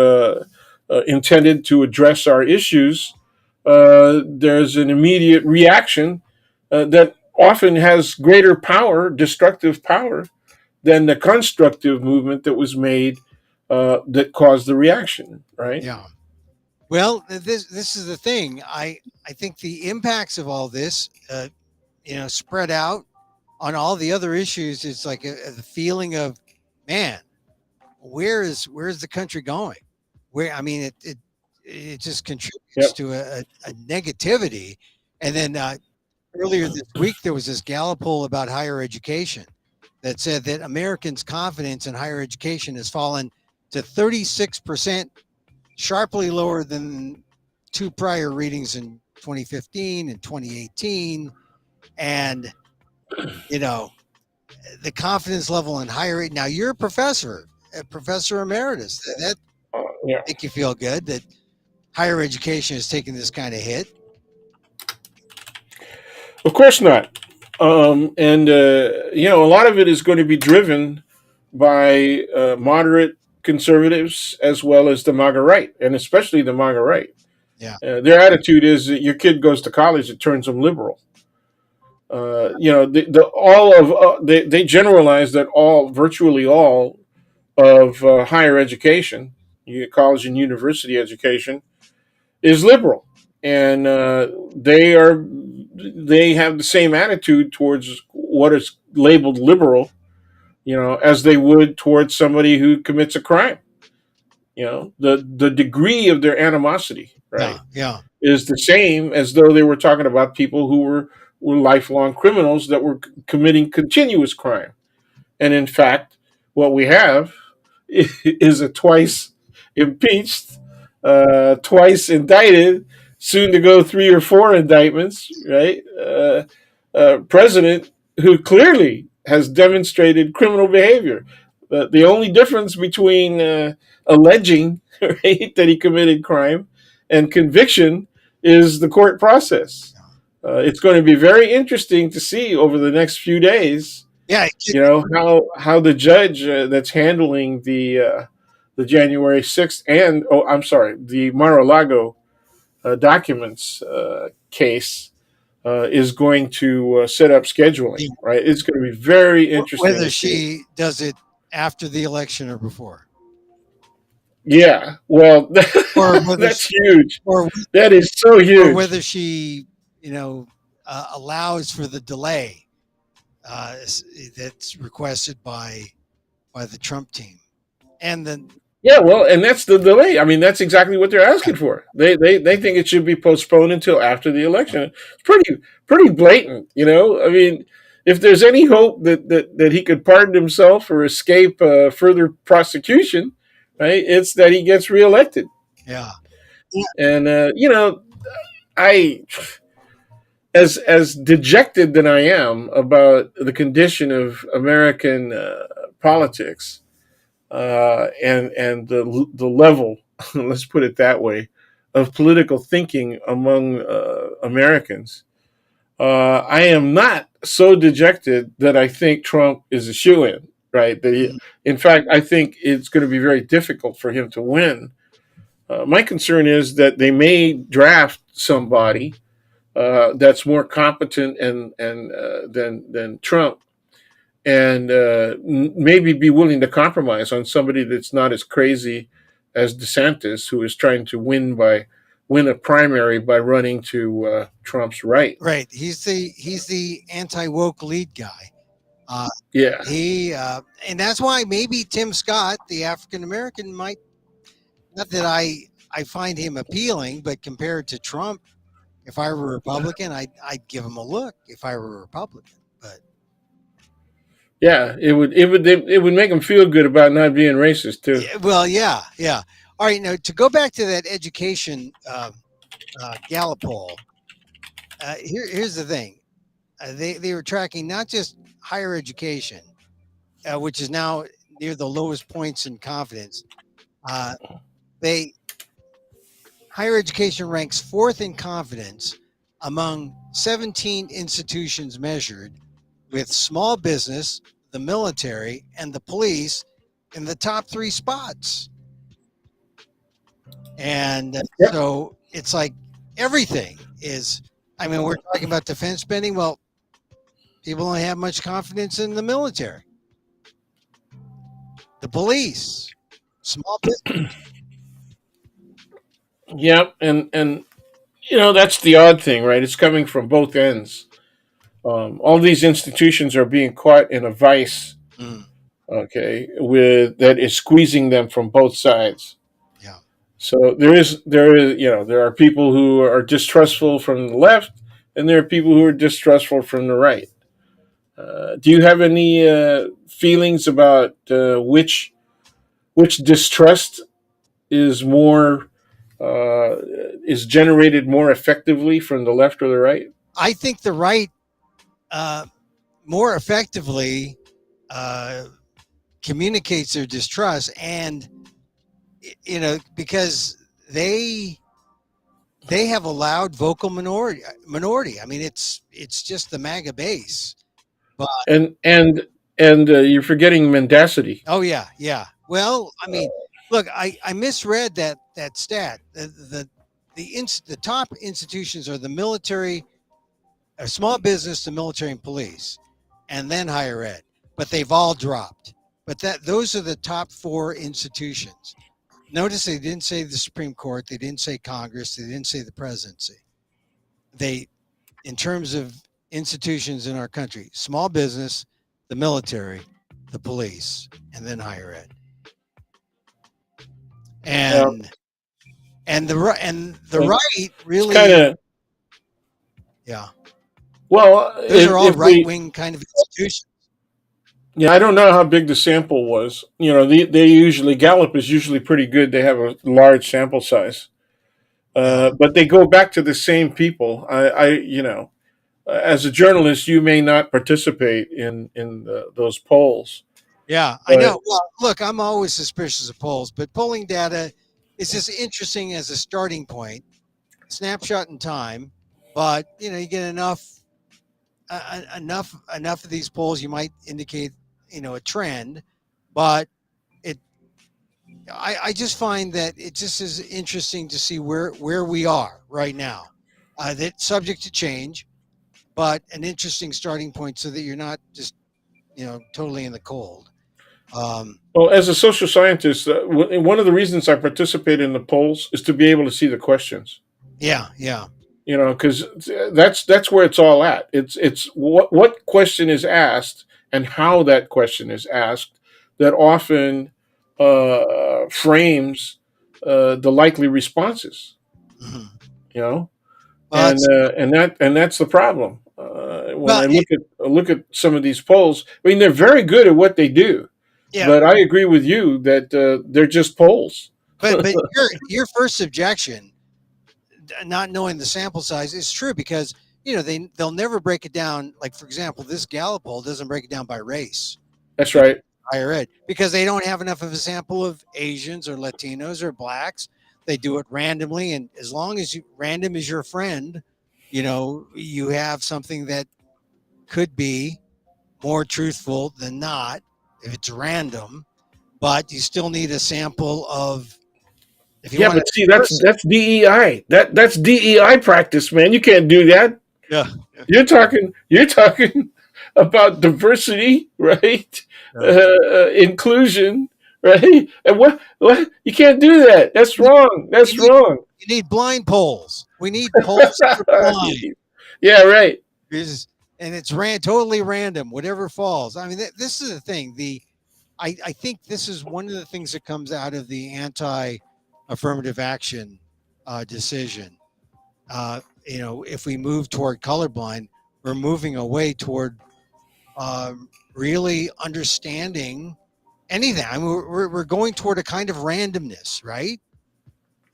intended to address our issues, there's an immediate reaction that often has greater power, destructive power, than the constructive movement that was made that caused the reaction. Right? Yeah. Well, this is the thing. I think the impacts of all this, spread out on all the other issues. It's like the feeling of, man, where's the country going? Where, I mean, it just contributes Yep. to a negativity. And then earlier this week, there was this Gallup poll about higher education that said that Americans' confidence in higher education has fallen to 36%, sharply lower than two prior readings in 2015 and 2018, and you know the confidence level in higher ed. Now you're a professor emeritus. That Yeah. make you feel good that higher education is taking this kind of hit. Of course not. And a lot of it is going to be driven by moderate conservatives as well as the MAGA right, and especially the MAGA right. Yeah. Their attitude is that your kid goes to college, it turns them liberal. They generalize that virtually all of higher education, college and university education, is liberal, and they have the same attitude towards what is labeled liberal, as they would towards somebody who commits a crime. The degree of their animosity, right, Yeah. is the same as though they were talking about people who were lifelong criminals that were committing continuous crime. And in fact, what we have is a twice impeached, twice indicted, soon to go 3 or 4 indictments, right? President who clearly has demonstrated criminal behavior. The only difference between alleging right, that he committed crime and conviction is the court process. It's going to be very interesting to see over the next few days, Yeah. how the judge that's handling the January 6th and the Mar-a-Lago documents case is going to set up scheduling. Right, it's going to be very interesting. Whether she does it after the election or before. Yeah, well, Or whether that's huge. Or That is so huge. Or whether she, allows for the delay that's requested by the Trump team, and then Yeah, well, and that's the delay. I mean, that's exactly what they're asking for. They think it should be postponed until after the election. It's pretty blatant, I mean, if there's any hope that he could pardon himself or escape further prosecution, right, it's that he gets reelected. Yeah. And I, as dejected than I am about the condition of American politics, and the level, let's put it that way, of political thinking among Americans, I am not so dejected that I think Trump is a shoo-in. Right? In fact, I think it's going to be very difficult for him to win. My concern is that they may draft somebody that's more competent than Trump, and maybe be willing to compromise on somebody that's not as crazy as DeSantis, who is trying to win a primary by running to Trump's right. Right. He's the anti-woke lead guy. Yeah. And that's why maybe Tim Scott, the African American, might, not that I find him appealing, but compared to Trump, if I were a Republican, I'd give him a look if I were a Republican. But yeah, it would make him feel good about not being racist too. Well, yeah. All right, now to go back to that education Gallup poll, here's the thing: they were tracking not just higher education, which is now near the lowest points in confidence. Higher education ranks 4th in confidence among 17 institutions measured, with small business, the military, and the police in the top 3 spots. And so it's like everything is, I mean, we're talking about defense spending. Well, people don't have much confidence in the military, the police, small business. Yeah, and that's the odd thing, right? It's coming from both ends. All these institutions are being caught in a vice, okay, that is squeezing them from both sides. Yeah. So there are people who are distrustful from the left, and there are people who are distrustful from the right. Do you have any feelings about which distrust is more is generated more effectively from the left or the right? I think the right uh, more effectively uh, communicates their distrust, and because they they have a loud vocal minority. I mean, it's just the MAGA base. But And you're forgetting mendacity. oh yeah, yeah. Well, I mean, look, I misread that stat. The top institutions are the military, small business, the military and police, and then higher ed. But they've all dropped. But those are the top four institutions. Notice they didn't say the Supreme Court, they didn't say Congress, they didn't say the presidency. They, in terms of institutions in our country, small business, the military, the police, and then higher ed. Yeah, And the and right it's kind really, of, yeah, well, those are all if right we, wing kind of institutions. yeah, I don't know how big the sample was. They usually, Gallup is usually pretty good. They have a large sample size. Yeah, But they go back to the same people. As a journalist, you may not participate in those polls, yeah, I but know. Well, look, I'm always suspicious of polls, but polling data is just interesting as a starting point, snapshot in time. But you get enough of these polls, you might indicate a trend. But it I just find that it just is interesting to see where we are right now. That's subject to change, but an interesting starting point so that you're not just totally in the cold. Um, well, as a social scientist, one of the reasons I participate in the polls is to be able to see the questions. yeah, yeah. Because that's where it's all at. It's what question is asked and how that question is asked that often frames the likely responses. Mhm. You know, Well, it's and that's the problem. When well, I look at some of these polls, I mean they're very good at what they do, yeah, but I agree with you that they're just polls. but your first objection, not knowing the sample size, is true because they'll never break it down. Like for example, this Gallup poll doesn't break it down by race. That's in right. higher ed because they don't have enough of a sample of Asians or Latinos or blacks. They do it randomly, and as long as random is your friend, you have something that could be more truthful than not if it's random. But you still need a sample of if you Yeah, want but to see, person. that's DEI. That's DEI practice, man. You can't do that. Yeah, You're talking about diversity, right? yeah. Inclusion, right? And what you can't do that. That's You, wrong. you That's need wrong. you need blind polls. We need polls that are blind. Yeah, right. And it's totally random, whatever falls. I mean, this is the thing. I think this is one of the things that comes out of the anti-affirmative action decision. If we move toward colorblind, we're moving away toward really understanding anything. I mean, we're going toward a kind of randomness, right?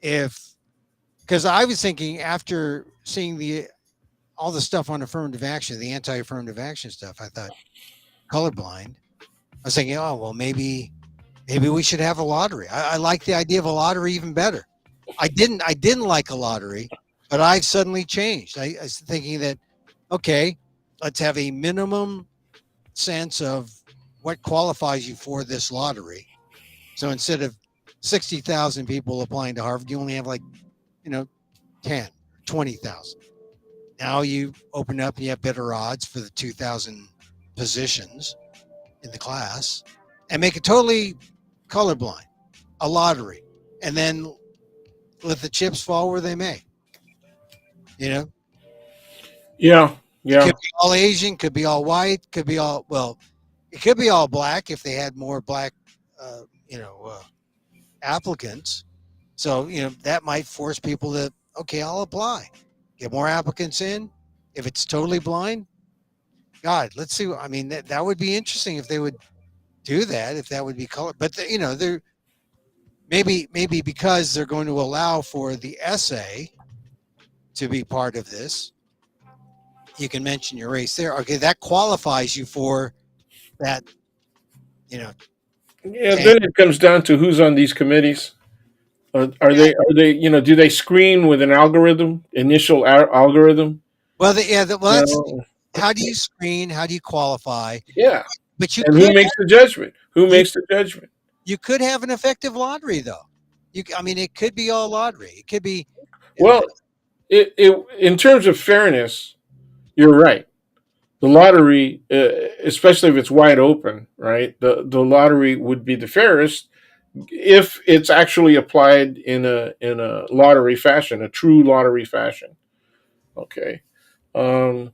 If Because I was thinking after seeing the all the stuff on affirmative action, the anti-affirmative action stuff, I thought colorblind. I was thinking, oh well, maybe we should have a lottery. I like the idea of a lottery even better. I didn't like a lottery, but I've suddenly changed. I was thinking that okay, let's have a minimum sense of what qualifies you for this lottery. So instead of 60,000 people applying to Harvard, you only have like, you know, 10, 20,000. Now you open up and you have better odds for the 2,000 positions in the class and make it totally colorblind, a lottery, and then let the chips fall where they may. You know, Yeah, it yeah. could be all Asian, could be all white, could be all, well, it could be all black if they had more black, uh, applicants. So, that might force people to, okay, I'll apply, get more applicants in. If it's totally blind, God, let's see. I mean, that would be interesting if they would do that, if that would be color. But, they're maybe because they're going to allow for the essay to be part of this, you can mention your race there. Okay, that qualifies you for that. You know, Yeah, 10. then it comes down to who's on these committees. Yeah. Are they do they screen with an algorithm, initial algorithm? Well, well, You that's know, how do you screen? How do you qualify? yeah. But And who makes the judgment? Who you makes the judgment? you could have an effective lottery though. I mean, it could be all lottery. It could be, you know, Well, in terms of fairness, you're right. The lottery, especially if it's wide open, right? The lottery would be the fairest if it's actually applied in a lottery fashion, a true lottery fashion. Okay, um,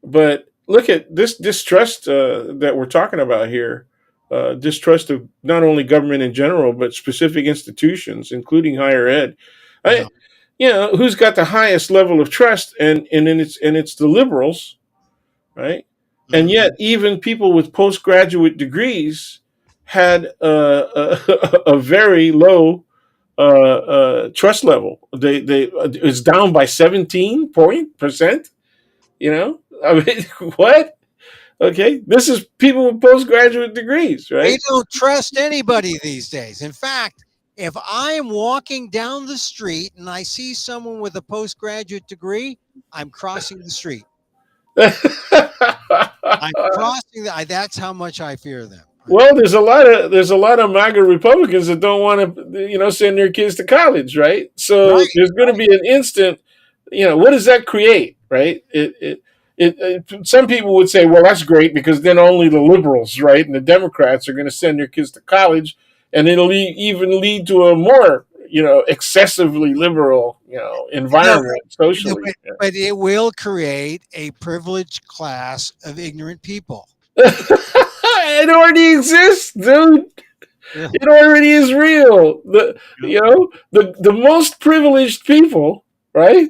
but look at this distrust that we're talking about here. Distrust of not only government in general, but specific institutions, including higher ed. yeah. I, who's got the highest level of trust, and it's the liberals, right? And Mhm. yet, even people with postgraduate degrees had a very low trust level. They it's down by 17%. I mean, what? Okay, this is people with postgraduate degrees, They right? don't trust anybody these days. In fact, if I'm walking down the street and I see someone with a postgraduate degree, I'm crossing the street. I'm crossing that's how much I fear them. Well, there's a lot of MAGA Republicans that don't want to, send their kids to college, right? Right, So there's going to right. be an instant, what does that create, right? Some people would say, well, that's great because then only the liberals, right, and the Democrats are going to send their kids to college, and it'll even lead to a more, excessively liberal, No, environment no, socially. but it will create a privileged class of ignorant people. It already exists, dude. Yeah. It already is real. Yeah. The most privileged people, right,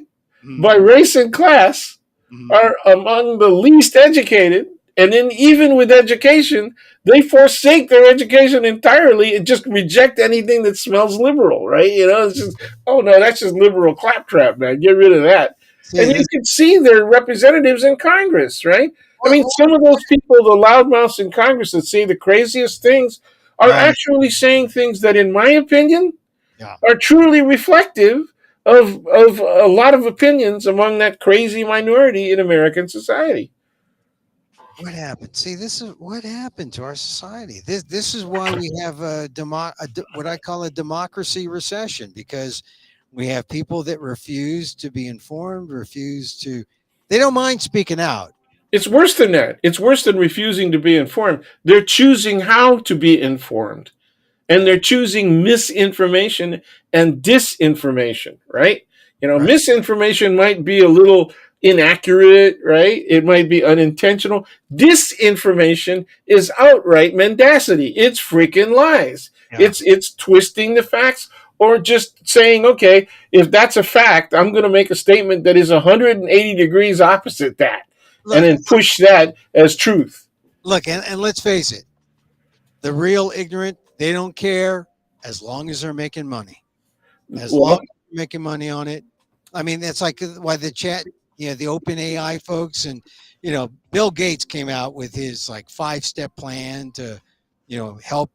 by Mhm, race and class, mhm. are among the least educated. And then even with education, they forsake their education entirely and just reject anything that smells liberal, right? It's just, oh no, that's just liberal claptrap, man. Get rid of that. See, And you this, can see their representatives in Congress, right? I mean, well, some of those people, the loudmouths in Congress that say the craziest things, are right. actually saying things that, in my opinion, Yeah. are truly reflective of a lot of opinions among that crazy minority in American society. What happened? See, this is what happened to our society. This is why we have what I call a democracy recession, because we have people that refuse to be informed, refuse to. They don't mind speaking out. It's worse than that. It's worse than refusing to be informed. They're choosing how to be informed, and Yeah. they're choosing misinformation and disinformation, right? Right. Misinformation might be a little inaccurate, right? It might be unintentional. Disinformation is outright mendacity. It's freaking lies. Yeah. It's twisting the facts or just saying, okay, if that's a fact, I'm going to make a statement that is 180 degrees opposite that and Look, then push that as truth. look, and let's face it. The real ignorant, they don't care as long as they're making money. As long Well, as you're making money on it. I mean, that's like why the chat, the open AI folks and, Bill Gates came out with his like 5-step plan to, help,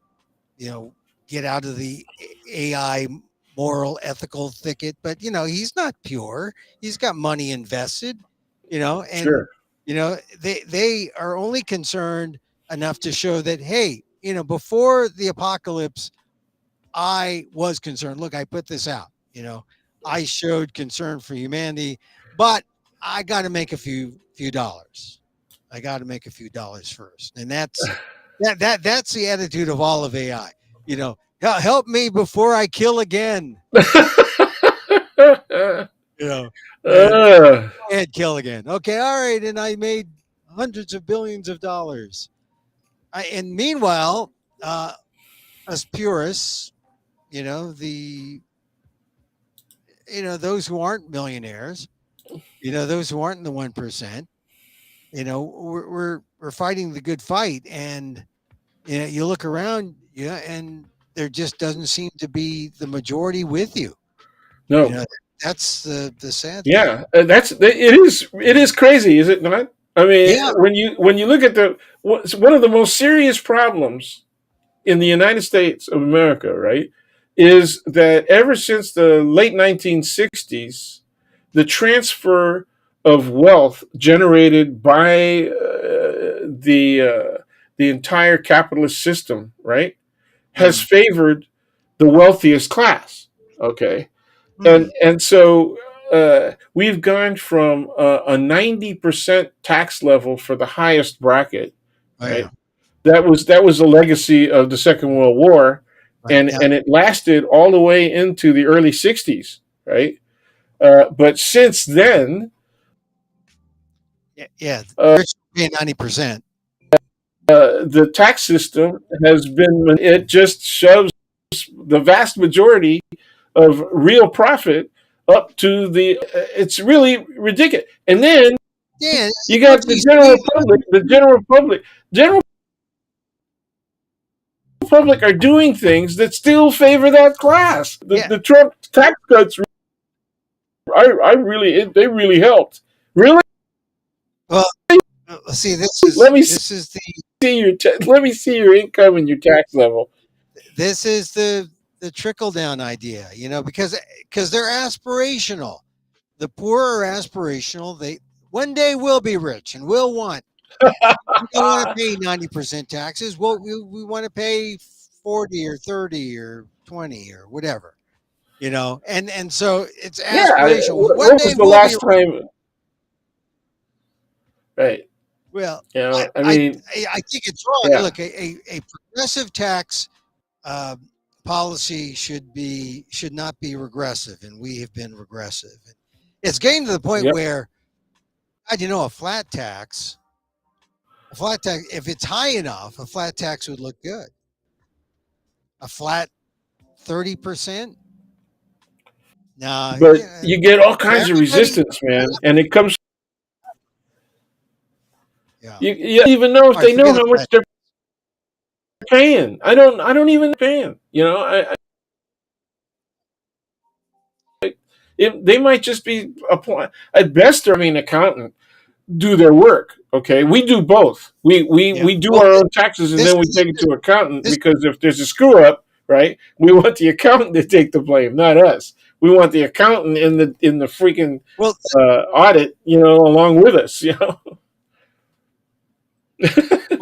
you know, get out of the AI moral ethical thicket. But, he's not pure. He's got money invested, and, sure. they are only concerned enough to show that, hey, before the apocalypse, I was concerned. Look, I put this out. I showed concern for humanity, but I got to make a few dollars. I got to make a few dollars first, and that's the attitude of all of AI. Help me before I kill again. You know, and uh, go ahead, kill again. Okay, all right, and I made hundreds of billions of dollars. And meanwhile, us purists, the those who aren't millionaires, those who aren't in the 1%, we're fighting the good fight. And you look around, and there just doesn't seem to be the majority with you. You No. know, that's the sad thing. Yeah, it is crazy, is it not? I mean, Yeah. when you look at one of the most serious problems in the United States of America, right, is that ever since the late 1960s, the transfer of wealth generated by the entire capitalist system, right, has Mm. favored the wealthiest class. Okay, and Mm. and so we've gone from a 90% tax level for the highest bracket, Oh right? yeah. That was a legacy of the Second World War, Right. and Yeah. and it lasted all the way into the early 60s, right? But since then, Yeah. Yeah. uh, Rich pay 90%. the tax system has been, it just shoves the vast majority of real profit up to it's really ridiculous. And then Yeah. you What got do you see? the general public are doing things that still favor that class. the, Yeah. the Trump tax cuts, I really, they really helped. Really. Well, see, let me this is the let me see your income and your tax level. this is the trickle down idea, because they're aspirational. The poor are aspirational. They one day will be rich and will want. We don't want to pay 90% taxes. We want to pay 40 or 30 or 20 or whatever, and so it's Yeah, aspirational. Well, one what day was the we'll be last time, right? well. You I know, I I mean, I think it's wrong. yeah. Look, a progressive tax uh, policy should not be regressive, and we have been regressive. It's getting to the point Yep. where, a flat tax, if it's high enough, a flat tax would look good. A flat 30%. Now, But you get all kinds of everybody, resistance, man, and it comes. yeah. You don't even know if All right, they know forget the how much flat. they're paying. I don't even paying. They might just be applying. At best, they're, I mean, accountant do their work. Okay, we do both. We we Yeah. we do Well, our own taxes, and this then we is take it to accountant, this. because if there's a screw up, right, we want the accountant to take the blame, not us. We want the accountant in the freaking Well, audit, along with us.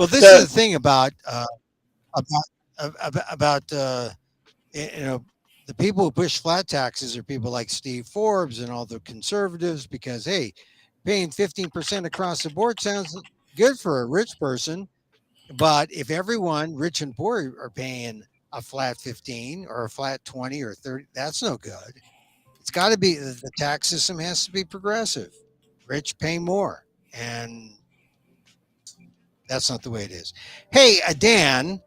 this is That, the thing about you know the people who push flat taxes are people like Steve Forbes and all the conservatives because hey, paying 15% across the board sounds good for a rich person, but if everyone, rich and poor, are paying a flat 15 or a flat 20 or 30, that's no good. It's got to be the tax system has to be progressive. Rich pay more, and that's not the way it is. Hey, Dan,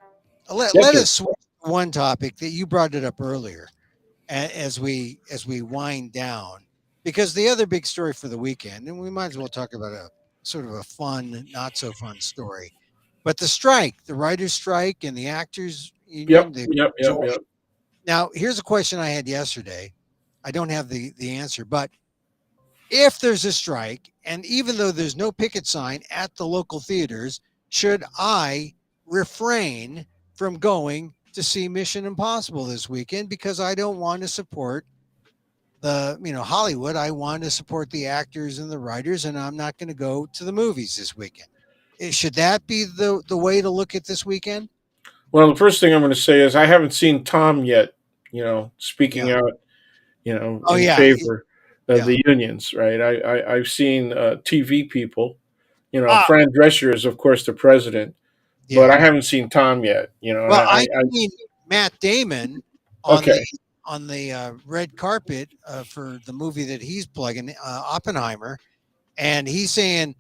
yes, let sir. us switch to one topic that you brought it up earlier as we wind down, because the other big story for the weekend, and we might as well talk about a sort of a fun, not so fun story, but the writers' strike, and the actors Yep, union. yep, yep, yep. Now, here's a question I had yesterday. I don't have the answer, but if there's a strike, and even though there's no picket sign at the local theaters, should I refrain from going to see Mission Impossible this weekend because I don't want to support Hollywood? I want to support the actors and the writers, and I'm not going to go to the movies this weekend. Should that be the way to look at this weekend? Well, the first thing I'm going to say is I haven't seen Tom yet. Speaking Yeah. out, Oh in yeah. favor of Yeah. the unions, right? I've seen TV people. Ah. Fran Drescher is, of course, the president, but Yeah. I haven't seen Tom yet. Well, I seen Matt Damon on the Okay, red carpet for the movie that he's plugging, Oppenheimer, and he's saying,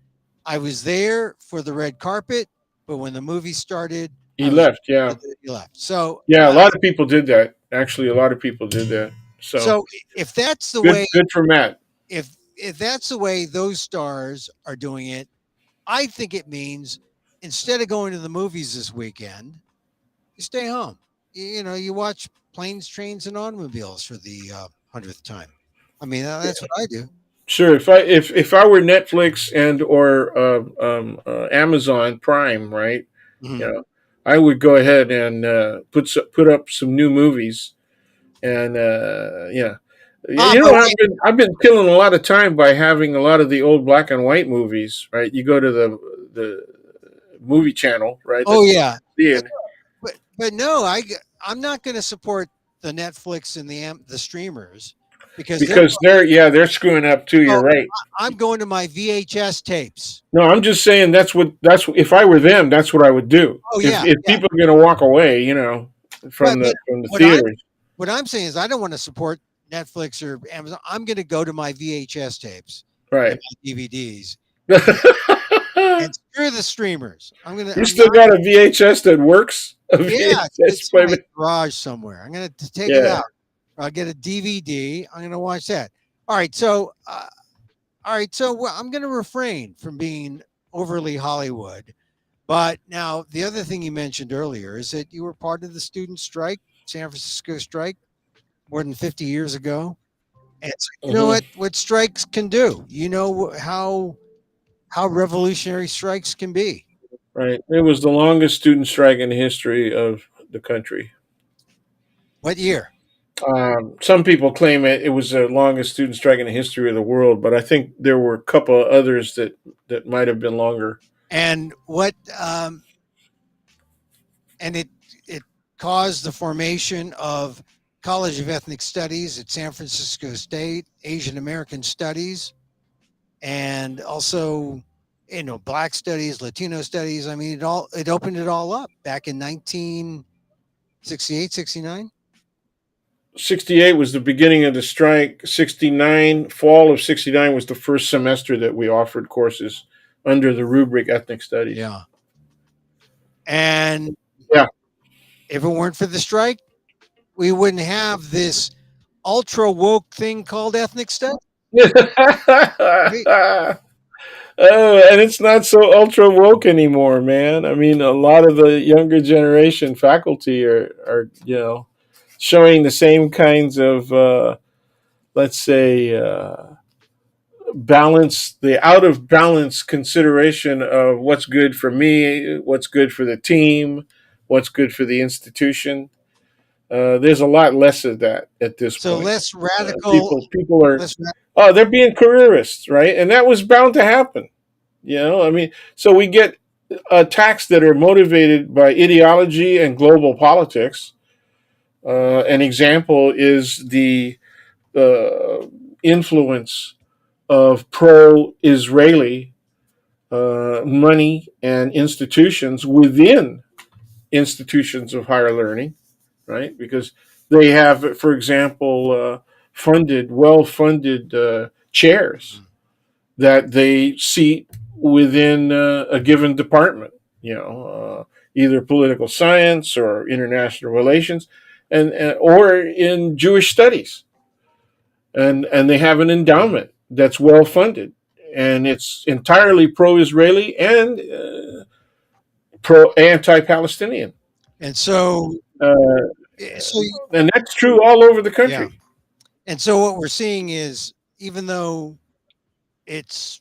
"I was there for the red carpet, but when the movie started, he I was." left. Yeah, He left. So, yeah. A lot of people did that. Actually, a lot of people did that. So so if that's the good, way, good for Matt. if that's the way those stars are doing it, I think it means instead of going to the movies this weekend, you stay home. you watch Planes, Trains, and Automobiles for the 100th time. I mean, that's what I do. Sure. If I were Netflix and or Amazon Prime, right? You Mhm. know, I would go ahead and put up some new movies, and yeah, Ah, you but know, wait. I've been killing a lot of time by having a lot of the old black and white movies, right? You go to the movie channel, right? Oh That's what yeah, you're Uh, seeing, but no, I'm not going to support the Netflix and the streamers because they're. because they're screwing up too. So You're right. I'm going to my VHS tapes. No, I'm just saying if I were them, that's what I would do. Oh If yeah, yeah. people are going to walk away, But from the what I'm theaters, what I'm saying is I don't want to support Netflix or Amazon. I'm going to go to my VHS tapes and right? my DVDs You and screw the streamers. I'm still not. got a VHS that works. A Yeah, VHS it's in my player. garage somewhere. I'm going to take it Yeah. out. I'll get a DVD. I'm going to watch that. All right. So I'm going to refrain from being overly Hollywood. But now the other thing you mentioned earlier is that you were part of the student strike, San Francisco strike, more than 50 years ago. And so you know Hmm. what strikes can do. You know how revolutionary strikes can be. Right. It was the longest student strike in the history of the country. What year? Some people claim it was the longest student strike in the history of the world, but I think there were a couple of others that might have been longer. And what and it caused the formation of College of Ethnic Studies at San Francisco State, Asian American Studies, and also Black Studies, Latino Studies. I mean, it opened it all up back in 1968, 69. 68 was the beginning of the strike. 69, fall of 69 was the first semester that we offered courses under the rubric ethnic studies. Yeah. And Yeah. if it weren't for the strike, we wouldn't have this ultra woke thing called ethnic studies. Right? And it's not so ultra woke anymore, man. I mean, a lot of the younger generation faculty are showing the same kinds of, let's say, balance, the out of balance consideration of what's good for me, what's good for the team, what's good for the institution. There's a lot less of that at this So point. less radical, People are, less ra- oh, they're being careerists, right? And that was bound to happen. I mean, so we get attacks that are motivated by ideology and global politics. An example is the influence of pro-Israeli money and institutions within institutions of higher learning, right? Because they have, for example, well-funded chairs that they seat within a given department, either political science or international relations, and or in Jewish studies, and they have an endowment that's well funded, and it's entirely pro-Israeli and pro anti-Palestinian, and so uh, so and that's true all over the yeah. country. And so what we're seeing is even though it's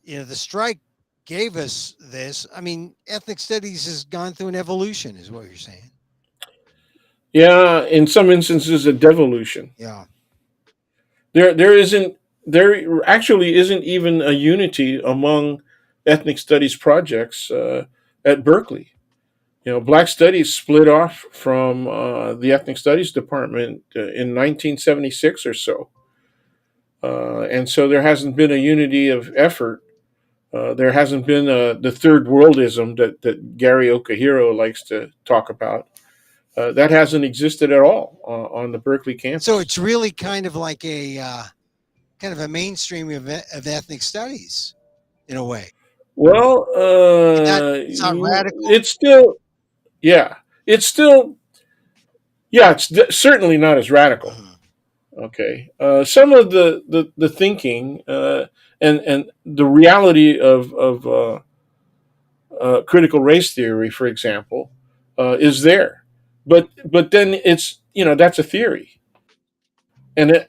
the strike gave us this, I mean, ethnic studies has gone through an evolution, is what you're saying. Yeah, in some instances, a devolution. Yeah. There actually isn't even a unity among ethnic studies projects at Berkeley. Black Studies split off from the Ethnic Studies department in 1976 or so, and so there hasn't been a unity of effort. There hasn't been the third worldism that Gary Okahiro likes to talk about. That hasn't existed at all on the Berkeley So campus. it's really kind of like a kind of a mainstream of ethnic studies in a way. Well, It's not radical. it's still, yeah, it's still, yeah, certainly not as radical. Mhm. Okay, some of the thinking and the reality of critical race theory, for example, is there. but then it's, that's a theory, and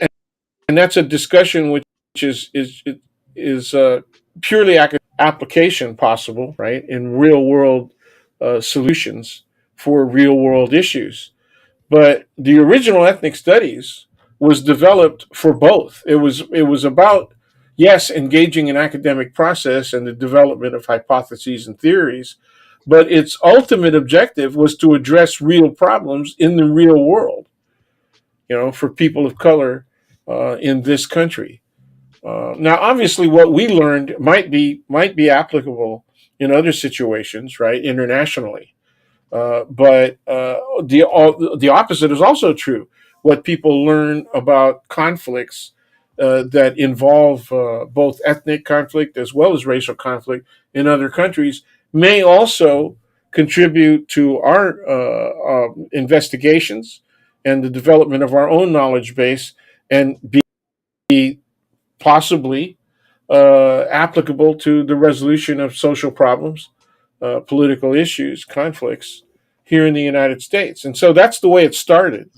and that's a discussion which is purely application possible, right, in real world solutions for real world issues. But the original ethnic studies was developed for both. It was about, yes, engaging in academic process and the development of hypotheses and theories, but its ultimate objective was to address real problems in the real world, for people of color in this country. Now, obviously, what we learned might be applicable in other situations, right, internationally. But the opposite is also true. What people learn about conflicts that involve both ethnic conflict as well as racial conflict in other countries may also contribute to our investigations and the development of our own knowledge base, and be possibly applicable to the resolution of social problems, political issues, conflicts here in the United States. And so that's the way it started.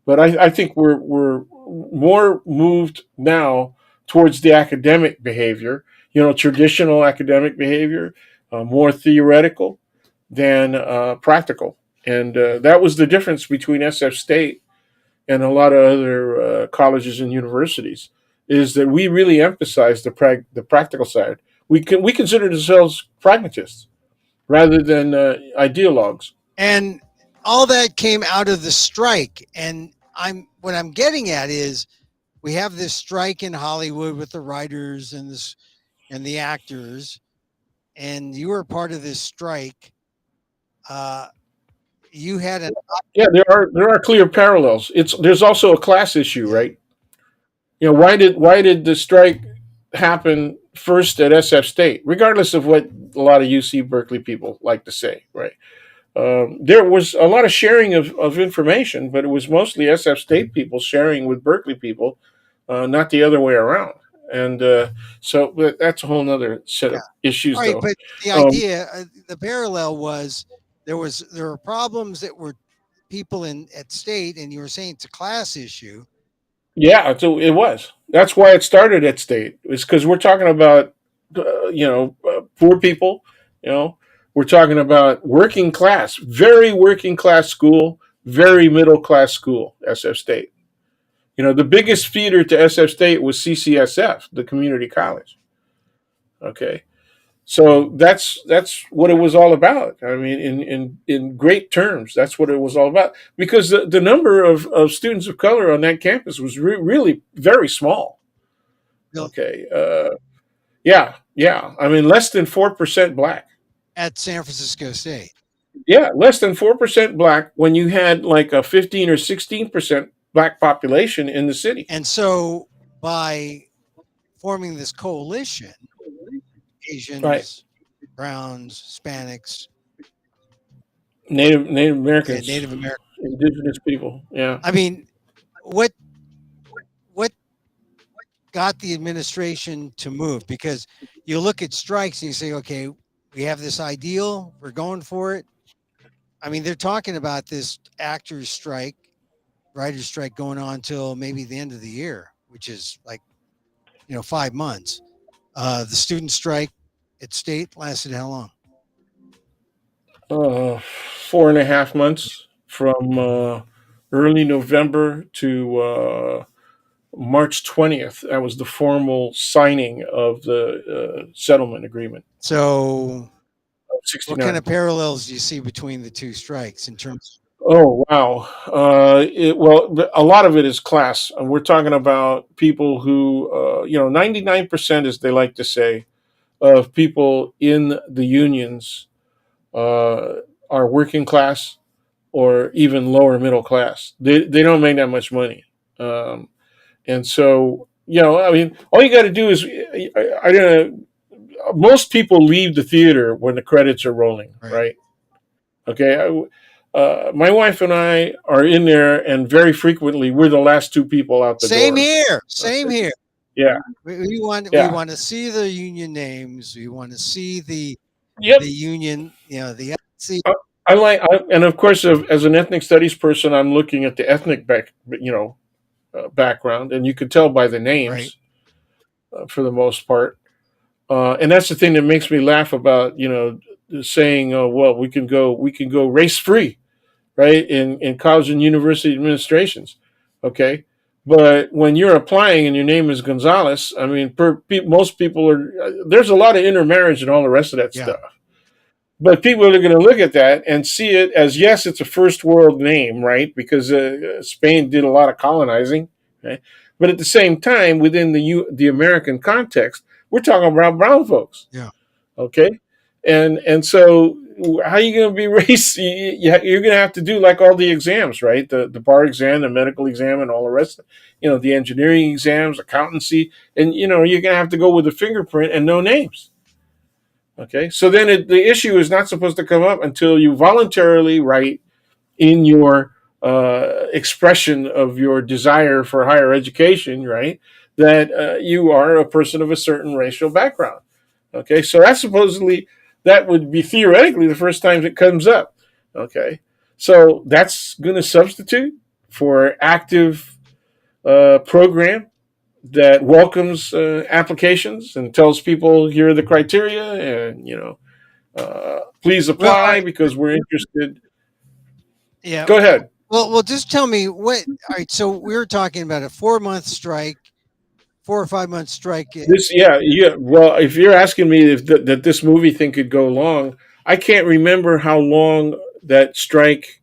But I think we're more moved now towards the academic behavior, traditional academic behavior, more theoretical than practical. And that was the difference between SF State and a lot of other colleges and universities, is that we really emphasize the practical side. We consider ourselves pragmatists rather than ideologues. And all that came out of the strike. And what I'm getting at is we have this strike in Hollywood with the writers and the actors, and you were part of this strike. Uh, you had an Yeah, there are clear parallels. There's also a class issue, yeah, right? Why did the strike happen first at SF State, regardless of what a lot of UC Berkeley people like to say, right? There was a lot of sharing of information, but it was mostly SF State people sharing with Berkeley people, not the other way around. And but that's a whole other set yeah. of issues, All right, though. but the Um, idea, the parallel was there were problems that were people in at state, and you were saying it's a class issue. yeah, so it was. That's why it started at State. It's because we're talking about, poor people. You know, we're talking about working class, very working class school, very middle class school. SF State. The biggest feeder to SF State was CCSF, the community college. Okay, so that's what it was all about. I mean, in great terms, that's what it was all about. Because the number of students of color on that campus was really very small. Really, Okay, yeah, yeah. I mean, less than 4% black. at San Francisco State. Yeah, less than 4% black when you had like a 15 or 16% black population in the city. And so by forming this coalition, Right, Asians, Browns, Hispanics, Native yeah, Americans, Native American. indigenous people. Yeah. I mean, what what got the administration to move? Because you look at strikes and you say, okay, we have this ideal, we're going for it. I mean, they're talking about this actors strike, writers strike going on till maybe the end of the year, which is like 5 months. The student strike at state lasted how long? 4.5 months from early November to March 20th. That was the formal signing of the settlement agreement So, of what kind 69. of parallels do you see between the two strikes in terms? Oh, wow. Well, a lot of it is class. We're talking about people who, 99%, as they like to say, of people in the unions uh, are working class or even lower middle class. They don't make that much money. And so, I mean, all you got to do is, I don't know, most people leave the theater when the credits are rolling, Right. right? Okay. My wife and I are in there, and very frequently we're the last two people out the Same door. here. Same Okay. here. Yeah. We Yeah. want to see the union names. We want to see Yep. the union. The see. and of course, as an ethnic studies person, I'm looking at the ethnic background, and you could tell by the Right. names for the most part. And that's the thing that makes me laugh about saying, "Oh, well, we can go race free, right?" In college and university administrations, okay. But when you're applying and your name is Gonzalez, I mean, most people are. There's a lot of intermarriage and all the rest of that Yeah. stuff. But people are going to look at that and see it as, yes, it's a first world name, right? Because Spain did a lot of colonizing, right? But at the same time, within the American context, we're talking about brown folks, Yeah. okay? And so how are you going to be race? You're going to have to do like all the exams, right? The bar exam, the medical exam, and all the rest. The engineering exams, accountancy, and you're going to have to go with a fingerprint and no names. Okay, so then the issue is not supposed to come up until you voluntarily write in your expression of your desire for higher education, right? That you are a person of a certain racial background. Okay, so that would be theoretically the first time it comes up. Okay, so that's going to substitute for active program that welcomes applications and tells people here are the criteria, and please Well, apply because we're interested. yeah. Go ahead. Well, just tell me what. All right. So we were talking about a 4-month strike, 4 or 5 month strike. Yeah. Well, if you're asking me if that this movie thing could go long, I can't remember how long that strike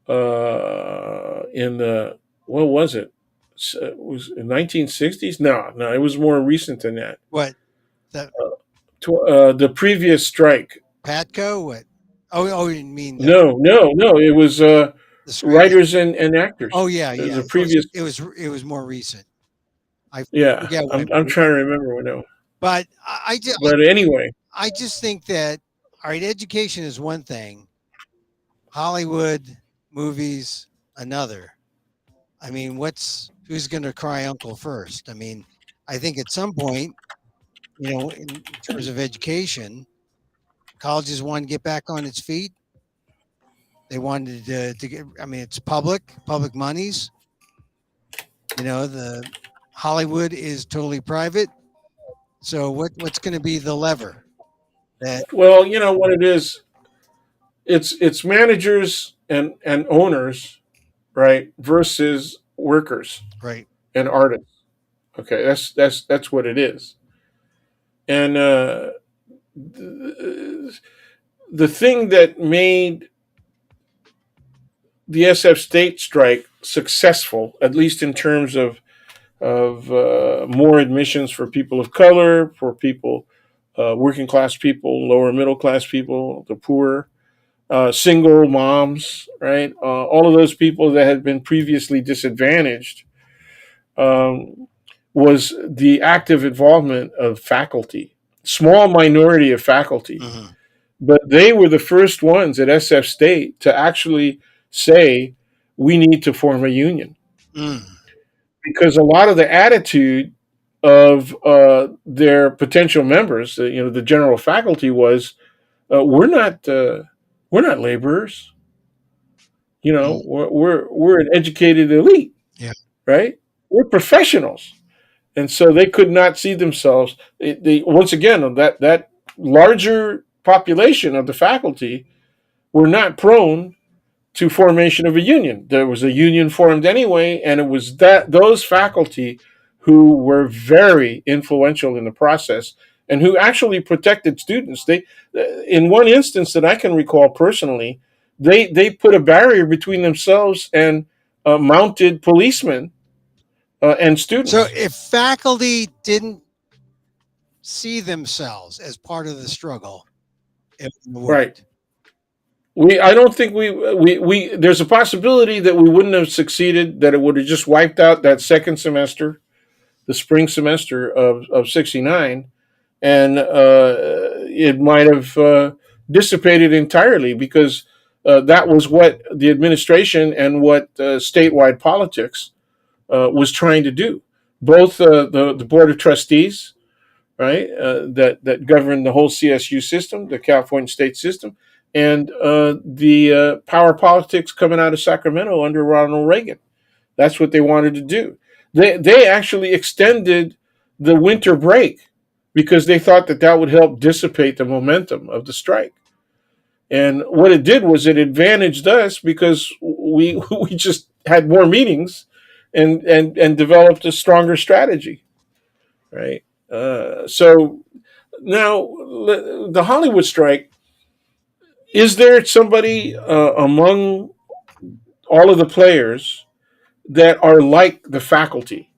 in the what was it? It was in 1960s? No, it was more recent than that. What the The previous strike. Patco? What? Oh, you mean No. It was the strike? writers and actors. Oh, yeah, yeah. The It was. previous. It was more recent. I Yeah, forget I'm when, I'm trying to remember what it. but But anyway, I just think that all right, education is one thing, Hollywood movies another. I mean, who's going to cry uncle first? I mean, I think at some point, in terms of education, colleges want to get back on its feet. They wanted to get. I mean, it's public monies. The Hollywood is totally private. So what's going to be the lever that well, you know what it is. It's managers and owners, right, versus workers right? and artists. Okay, that's what it is. And the thing that made the SF state strike successful, at least in terms of more admissions for people of color, for people, working class people, lower middle class people, the poor, single moms, right? All of those people that had been previously disadvantaged, um, was the active involvement of faculty, small minority of faculty. Mm-hmm. But they were the first ones at SF State to actually say, we need to form a union. Mm. Because a lot of the attitude of their potential members, the general faculty was, we're not laborers. Mm. We're an educated elite, Yeah. right? We're professionals, and so they could not see themselves. Once again, that larger population of the faculty were not prone to formation of a union. There was a union formed anyway, and it was those faculty who were very influential in the process and who actually protected students. In one instance that I can recall personally, they put a barrier between themselves and mounted policemen and So students. if faculty didn't see themselves as part of the struggle, it wouldn't have Right. worked. I don't think we there's a possibility that we wouldn't have succeeded, that it would have just wiped out that second semester, the spring semester of 69, and it might have dissipated entirely because that was what the administration and what statewide politics was trying to do. Both the Board of Trustees, right, that govern the whole CSU system, the California state system, and the power politics coming out of Sacramento under Ronald Reagan. That's what they wanted to do. They actually extended the winter break because they thought that that would help dissipate the momentum of the strike. And what it did was it advantaged us because we we just had more meetings and developed a stronger strategy, right? So now the Hollywood strike, is there somebody among all of the players that are like the faculty,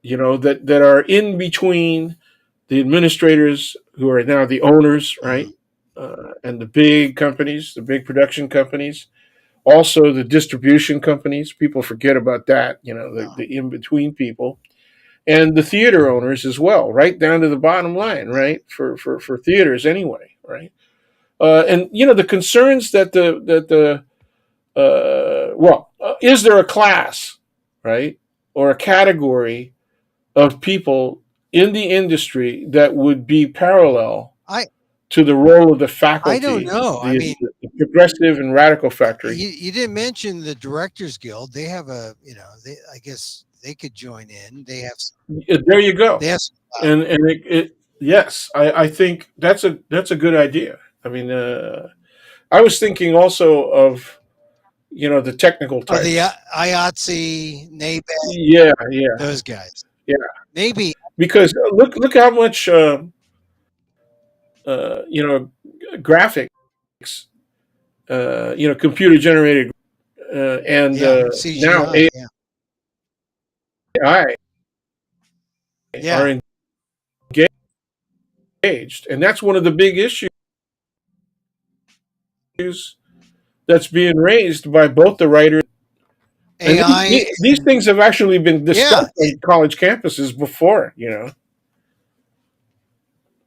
that are in between the administrators who are now the owners, right? Mhm. And the big companies, the big production companies, also the distribution companies. People forget about that, No, the in between people, and the theater owners as well, right down to the bottom line, right? For theaters anyway, right? And the concerns that the is there a class, right, or a category of people in the industry that would be parallel I to the role of the I don't faculty, know. I mean, the progressive and radical factory? you didn't mention the Directors Guild. They have I guess they could join in. There you go. They have some And yes, I think that's a good idea. I mean, I was thinking also of the technical the types. IATSE, NABET, Yeah, yeah, those guys. yeah. Maybe, Because look how much uh, you know graphics, computer generated, and yeah, now CGI, yeah, AI yeah, are engaged, and that's one of the big issues that's being raised by both the writers. And AI, these and things have actually been yeah, discussed on college campuses before.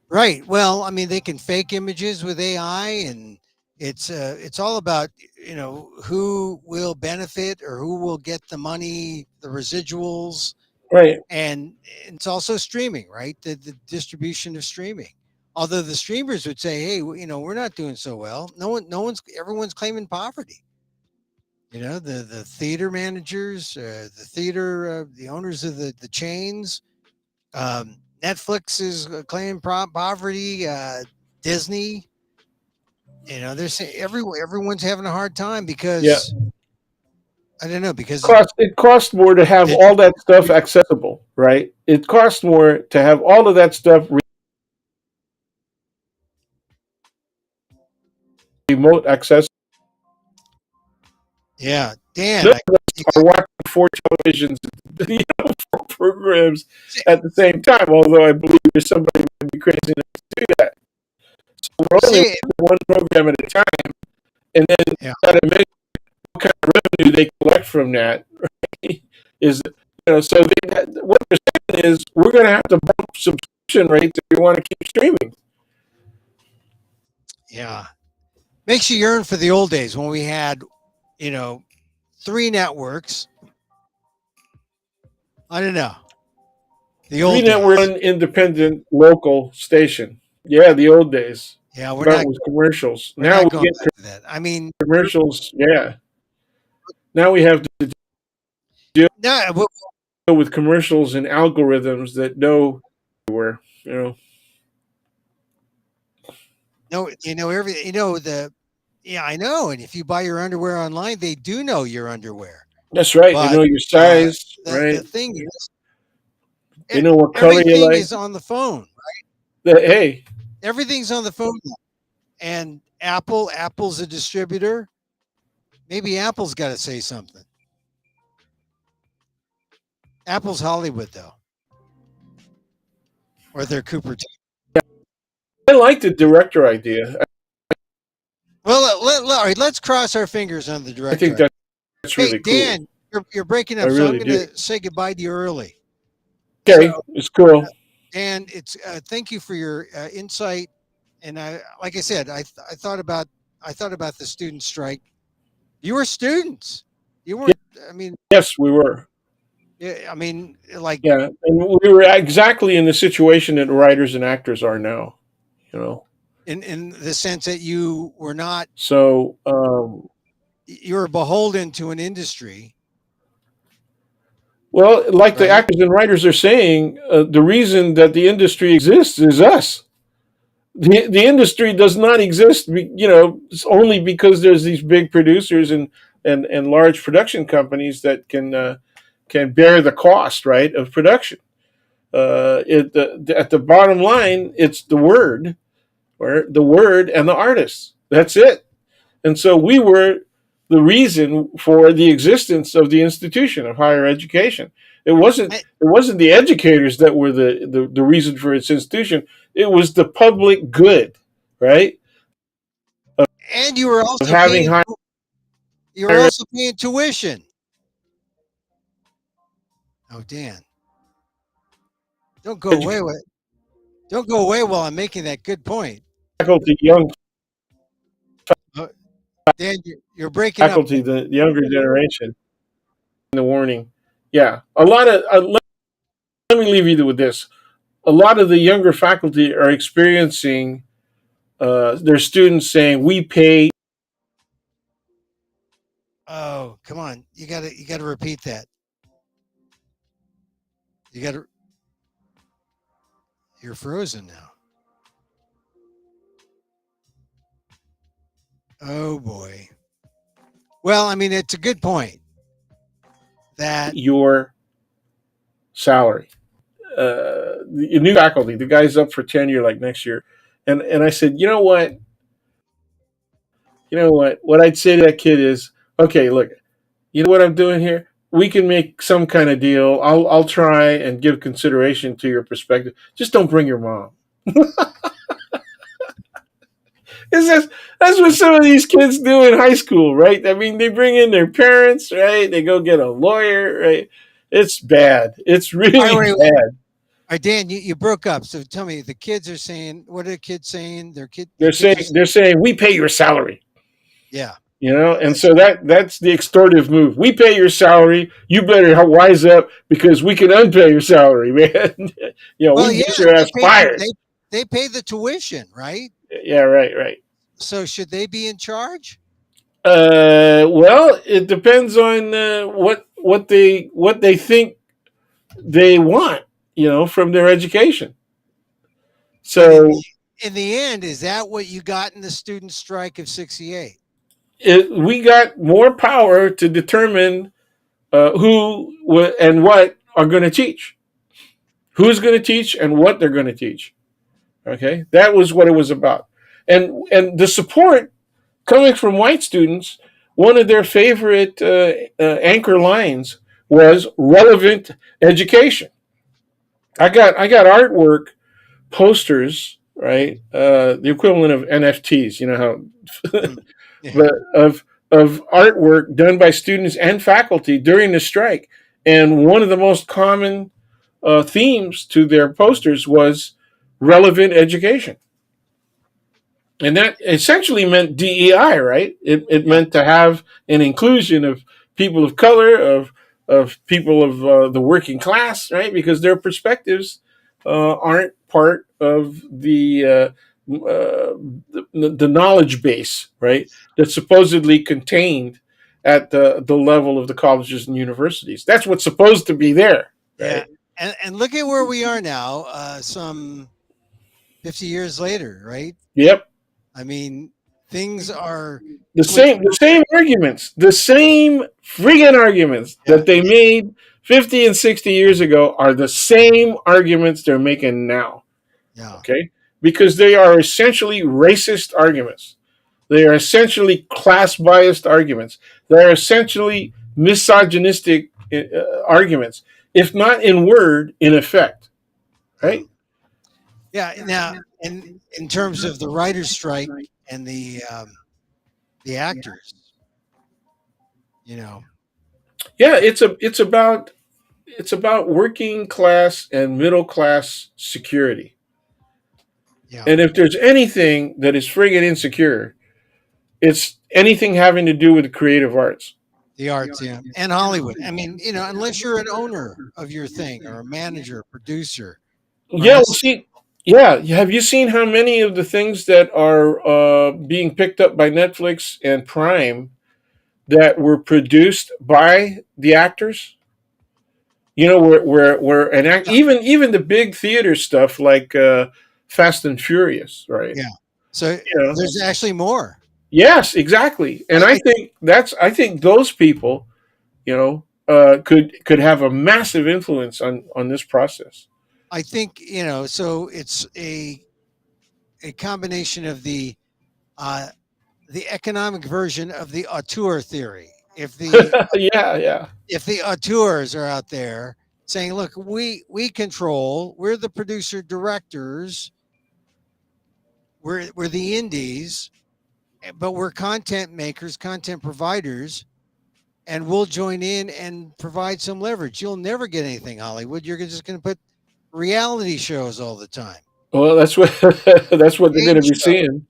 right. Well, I mean, they can fake images with AI, and it's all about who will benefit or who will get the money, the residuals, Right, and it's also streaming, right? The distribution of streaming. Although the streamers would say, "Hey, we're not doing so well. Everyone's claiming poverty." The theater managers, the owners of the chains. Netflix is claiming poverty. Disney, they're saying everyone's having a hard time yeah. because I don't know because It costs more to have the all that stuff accessible, right? It costs more to have all of that stuff remote accessible. yeah, Dan, None of us are watching four televisions, four programs at the same time. Although I believe there's somebody who would be crazy enough to do that. So we're only see, watching one program at a time, and then yeah, got to measure what kind of revenue they collect from that. Right? Is so what they're saying is we're going to have to bump subscription rates if we want to keep streaming. yeah, makes you yearn for the old days when we had, you know, three networks. I don't know, the Three old network, days. one independent local station. Yeah, the old days. Yeah, Start with commercials. we're Now not we going get back to that. I mean, commercials. Yeah. Now we have to deal no, with commercials and algorithms that know where. no, yeah, I know. And if you buy your underwear online, they do know your underwear. That's right. They But know your uh, size, the right? thing is, They know what color you everything like. is on the phone. Hey, Everything's on the phone now. And Apple's a distributor. Maybe Apple's got to say something. Apple's Hollywood though, or they're Cooper. I like the director idea. Well, all right, let's cross our fingers on the I think director. that's Hey, really cool. Dan, you're breaking I up, so I'm really going do. to say goodbye to you early. So, Okay, it's cool. Dan, it's thank you for your insight. And like I said, I thought about the student strike. You were students. You weren't. I mean, Yes, we were. yeah, I mean, like, Yeah, and we were exactly in the situation that writers and actors are now. You know, in the sense that you were not, So, you were beholden to an industry, well, like the right? actors and writers are saying, the reason that the industry exists is us. The industry does not exist, it's only because there's these big producers and large production companies that can bear the cost, right, of production. At the bottom line, it's the word, or the word and the artists. That's it. And so we were the reason for the existence of the institution of higher education. It wasn't A- it wasn't the educators that were the reason for its institution. It was the public good, right? And you were Of also having paying, higher you were also paying tuition. Oh, Dan, don't go education away with, don't go away while I'm making that good point. faculty, young Uh, Dan, you're breaking up. faculty, the younger generation. The warning, yeah, a lot of let me leave you with this. A lot of the younger faculty are experiencing their students saying, "We pay." Oh, come on. You gotta repeat that. You gotta, you're frozen now. Oh boy. Well, I mean, it's a good point that, Your salary. The new faculty, the guy's up for tenure like next year, and I said, what I'd say to that kid is, okay, look, you know what I'm doing here. We can make some kind of deal. I'll try and give consideration to your perspective. Just don't bring your mom. It's just, that's what some of these kids do in high school, right? I mean, they bring in their parents, right? They go get a lawyer, right? It's bad. It's all right, really wait, all bad. right, Dan, you broke up. So tell me, the kids are saying, what are the kids saying? The They're kids saying are saying, they're saying we pay your salary. yeah. And so that's the extortive move. We pay your salary. You better wise up because we can unpay your salary, man. Well, We yeah, get your they ass pay the, fired. they pay the tuition, right? Yeah, right, right. So should they be in charge? Well, it depends on what they think they want, from their education. But So in the end, is that what you got in the student strike of '68? we got more power to determine who and what are going to teach, who's going to teach, and what they're going to teach. Okay, that was what it was about, and the support coming from white students. One of their favorite anchor lines was relevant education. I got artwork posters, right? The equivalent of NFTs, how, Mm, yeah, but of artwork done by students and faculty during the strike. And one of the most common themes to their posters was relevant education. And that essentially meant DEI, right? It yeah, meant to have an inclusion of people of color, of people of the working class, right? Because their perspectives aren't part of the knowledge base, right? That's supposedly contained at the level of the colleges and universities. That's what's supposed to be there, yeah. right? And look at where we are now, some 50 years later, right? Yep. I mean, things are The switching. same arguments, the same friggin' arguments Yeah, that they made 50 and 60 years ago are the same arguments they're making now. yeah, Okay? Because they are essentially racist arguments. They are essentially class biased arguments. They are essentially misogynistic arguments, if not in word, in effect. yeah, Right? yeah. Now, in terms of the writers' strike and the actors, you know, Yeah, it's about working class and middle class security. yeah, And if there's anything that is friggin' insecure, it's anything having to do with the creative arts. the arts, yeah, and Hollywood. I mean, unless you're an owner of your thing or a manager, producer, or Yeah, well, has, see, Yeah, have you seen how many of the things that are being picked up by Netflix and Prime that were produced by the actors? You know, Yeah, even the big theater stuff like Fast and Furious, right? yeah. So You know, there's actually more. yes, exactly. And I I think those people, could have a massive influence on this process. I think so it's a combination of uh, the economic version of the auteur theory. Yeah, yeah. If the auteurs are out there saying, "Look, we control. We're the producer directors. We're the indies, but we're content makers, content providers, and we'll join in and provide some leverage. You'll never get anything Hollywood. You're just going to put reality shows all the time, Well, that's what that's what they're going game to be shows, seeing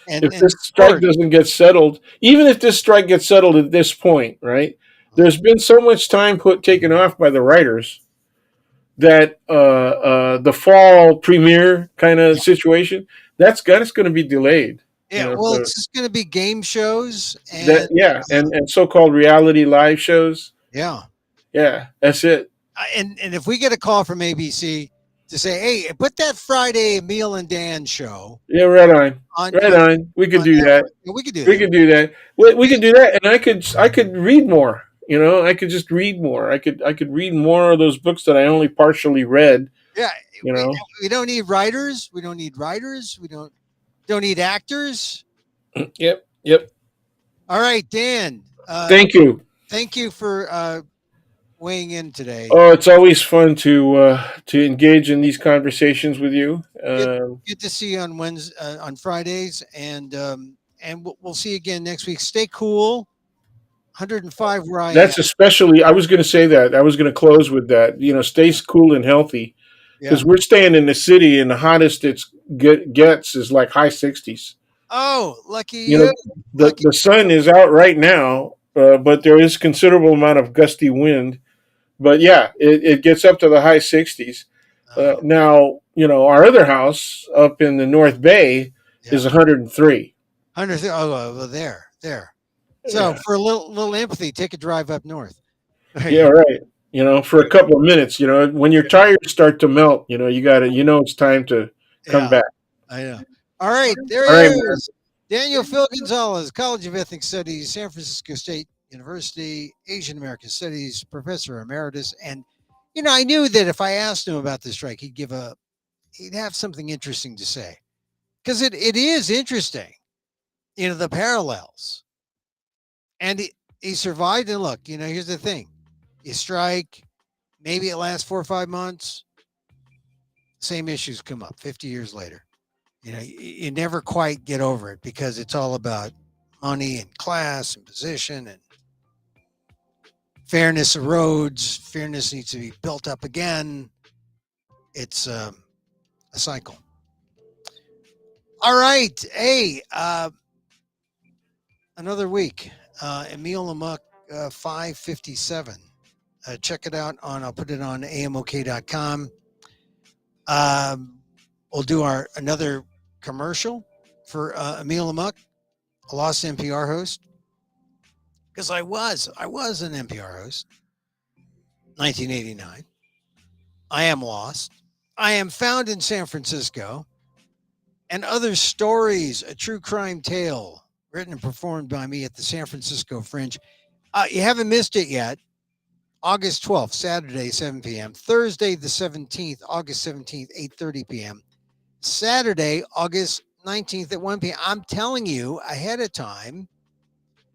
if and this strike sport." doesn't get settled. Even if this strike gets settled at this point, right? Uh, There's been so much time taken off by the writers that the fall premiere kind of Yeah, situation that's going to be delayed. You yeah. know, Well, so it's just going to be game shows, that and yeah, and so-called reality live shows. yeah, Yeah, that's it. and if we get a call from ABC to say, "Hey, put that Friday Emil and Dan show Yeah, right on, on right on. We could on do that. network," we could do We that. could do that. We could do that, and I could read more. You know, I could just read more. I could read more of those books that I only partially read. Yeah, You we, know. we don't need writers. We don't need writers. We don't need actors. Yep. Yep. All right, Dan. Thank you. Thank you for weighing in today. Oh, it's always fun to engage in these conversations with you. Good, good to see you on Wednesday, on Fridays, and we'll see you again next week. Stay cool. 105 where I am. That's especially. I was going to say that. I was going to close with that. You know, stay cool and healthy Yeah. because we're staying in the city, and the hottest gets is like high 60s. Oh, lucky You you. know, the Lucky. the sun is out right now, but there is considerable amount of gusty wind. But yeah, it gets up to the high 60s. Oh, Now, our other house up in the North Bay is yeah. 103. 100. Oh, well, there. So Yeah, for a little empathy, take a drive up north. yeah, right. For a couple of minutes, when your tires start to melt, you got to, it's time to come Yeah, back. I know. All right, there All he right, man. is. Daniel Phil Gonzalez, College of Ethnic Studies, San Francisco State University, Asian American Studies, Professor Emeritus. And, I knew that if I asked him about the strike, he'd have something interesting to say. Because it is interesting, the parallels. And he survived. And look, here's the thing. You strike, maybe it lasts 4 or 5 months, same issues come up 50 years later. You never quite get over it because it's all about money and class and position, and fairness erodes. Fairness needs to be built up again. It's a cycle. All right. Hey, another week. Emil Amok 557. Check it out I'll put it on amok.com. We'll do another commercial for Emil Amok, a lost NPR host. Because I was an NPR host, 1989. I am lost. I am found in San Francisco, and other stories, a true crime tale written and performed by me at the San Francisco Fringe. You haven't missed it yet. August 12th, Saturday, 7 p.m. Thursday, the 17th, August 17th, 8:30 p.m. Saturday, August 19th at 1 p.m. I'm telling you ahead of time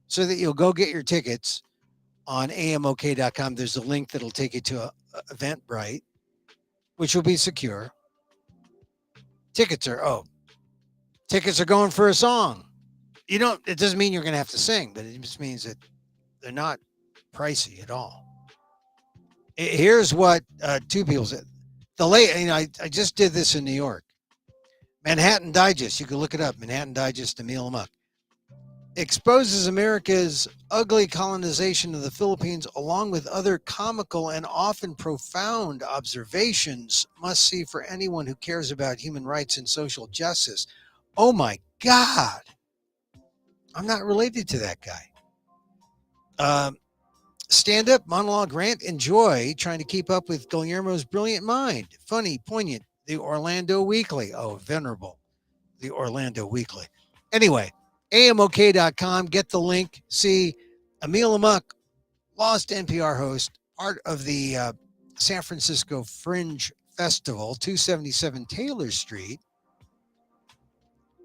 so that you'll go get your tickets on amok.com. There's a link that'll take you to Eventbrite, which will be secure. Tickets are going for a song. It doesn't mean you're going to have to sing, but it just means that they're not pricey at all. Here's what two people said. I just did this in New York. Manhattan Digest. You can look it up. Manhattan Digest, Emil Amok. exposes America's ugly colonization of the Philippines, along with other comical and often profound observations, must see for anyone who cares about human rights and social justice. Oh my God. I'm not related to that guy. Stand up, monologue, rant, enjoy, trying to keep up with Guillermo's brilliant mind. Funny, poignant, the Orlando Weekly. Oh, venerable, the Orlando Weekly. Anyway, amok.com, get the link. See Emil Amok, lost NPR host, part of the San Francisco Fringe Festival, 277 Taylor Street,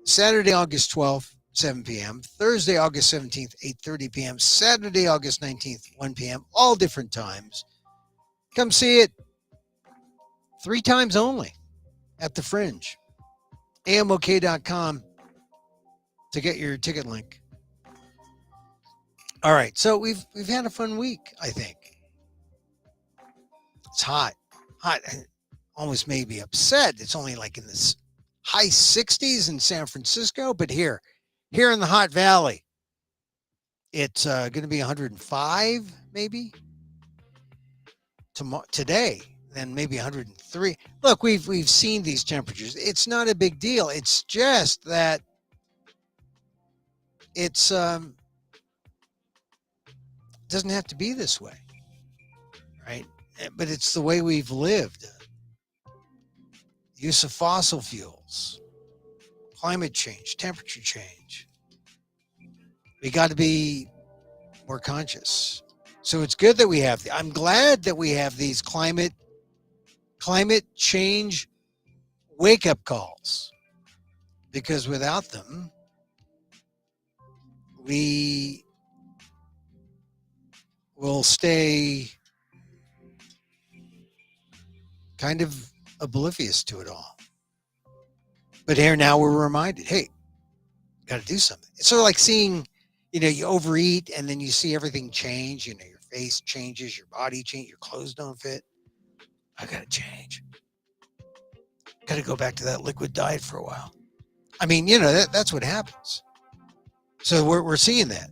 Saturday, August 12th, 7 p.m., Thursday, August 17th, 8:30 p.m., Saturday, August 19th, 1 p.m., all different times. Come see it 3 times only at the Fringe. amok.com to get your ticket link. All right, so we've had a fun week, I think. It's hot. Almost made me upset. It's only like in the high 60s in San Francisco, but here in the Hot Valley, it's going to be 105 maybe today, then maybe 103. Look, we've seen these temperatures. It's not a big deal. It's just that it's doesn't have to be this way, right? But it's the way we've lived. Use of fossil fuels, climate change, temperature change. We got to be more conscious. So it's good that we have. I'm glad that we have these climate change wake-up calls, because without them, we will stay kind of oblivious to it all. But here now we're reminded, hey, got to do something. It's sort of like seeing, you overeat and then you see everything change. Your face changes, your body changes, your clothes don't fit. I got to change. Got to go back to that liquid diet for a while. I mean, that's what happens. So we're seeing that.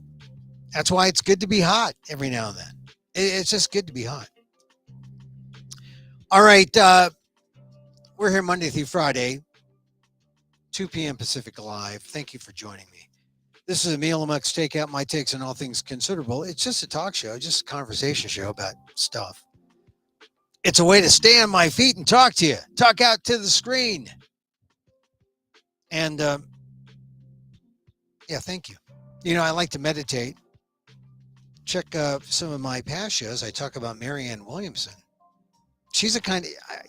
That's why it's good to be hot every now and then. It's just good to be hot. All right. We're here Monday through Friday, 2 p.m. Pacific Live. Thank you for joining me. This is Emil Amok's Takeout, my takes on all things considerable. It's just a talk show, just a conversation show about stuff. It's a way to stay on my feet and talk to you, talk out to the screen. And yeah, thank you. I like to meditate. Check some of my past shows. I talk about Marianne Williamson. She's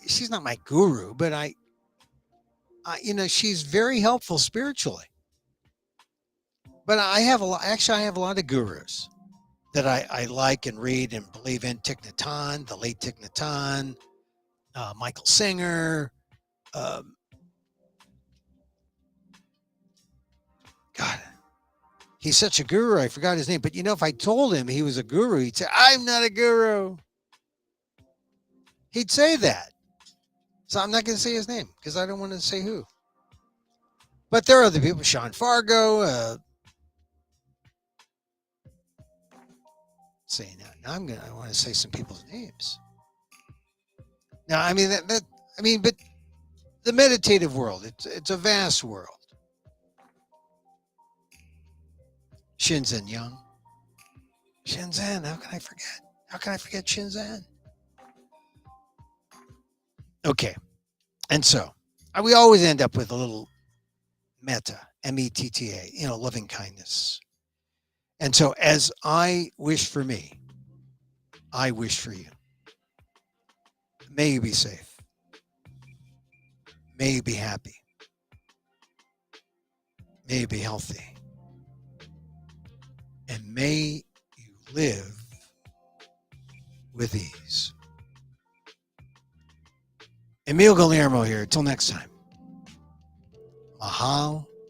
she's not my guru, but she's very helpful spiritually. But I have a lot of gurus that I like and read and believe in. Thich Nhat Hanh, the late Thich Nhat Hanh, Michael Singer. God, he's such a guru. I forgot his name. But if I told him he was a guru, he'd say, I'm not a guru. He'd say that. So I'm not going to say his name because I don't want to say who. But there are other people, Sean Fargo. Now I want to say some people's names. Now, I mean but the meditative world, it's a vast world. Shinzen Young. Shinzen, how can I forget? How can I forget Shinzen? Okay. And so we always end up with a little metta, METTA, loving kindness. And so as I wish for me, I wish for you. May you be safe. May you be happy. May you be healthy. And may you live with ease. Emil Guillermo here. Till next time. Mahal.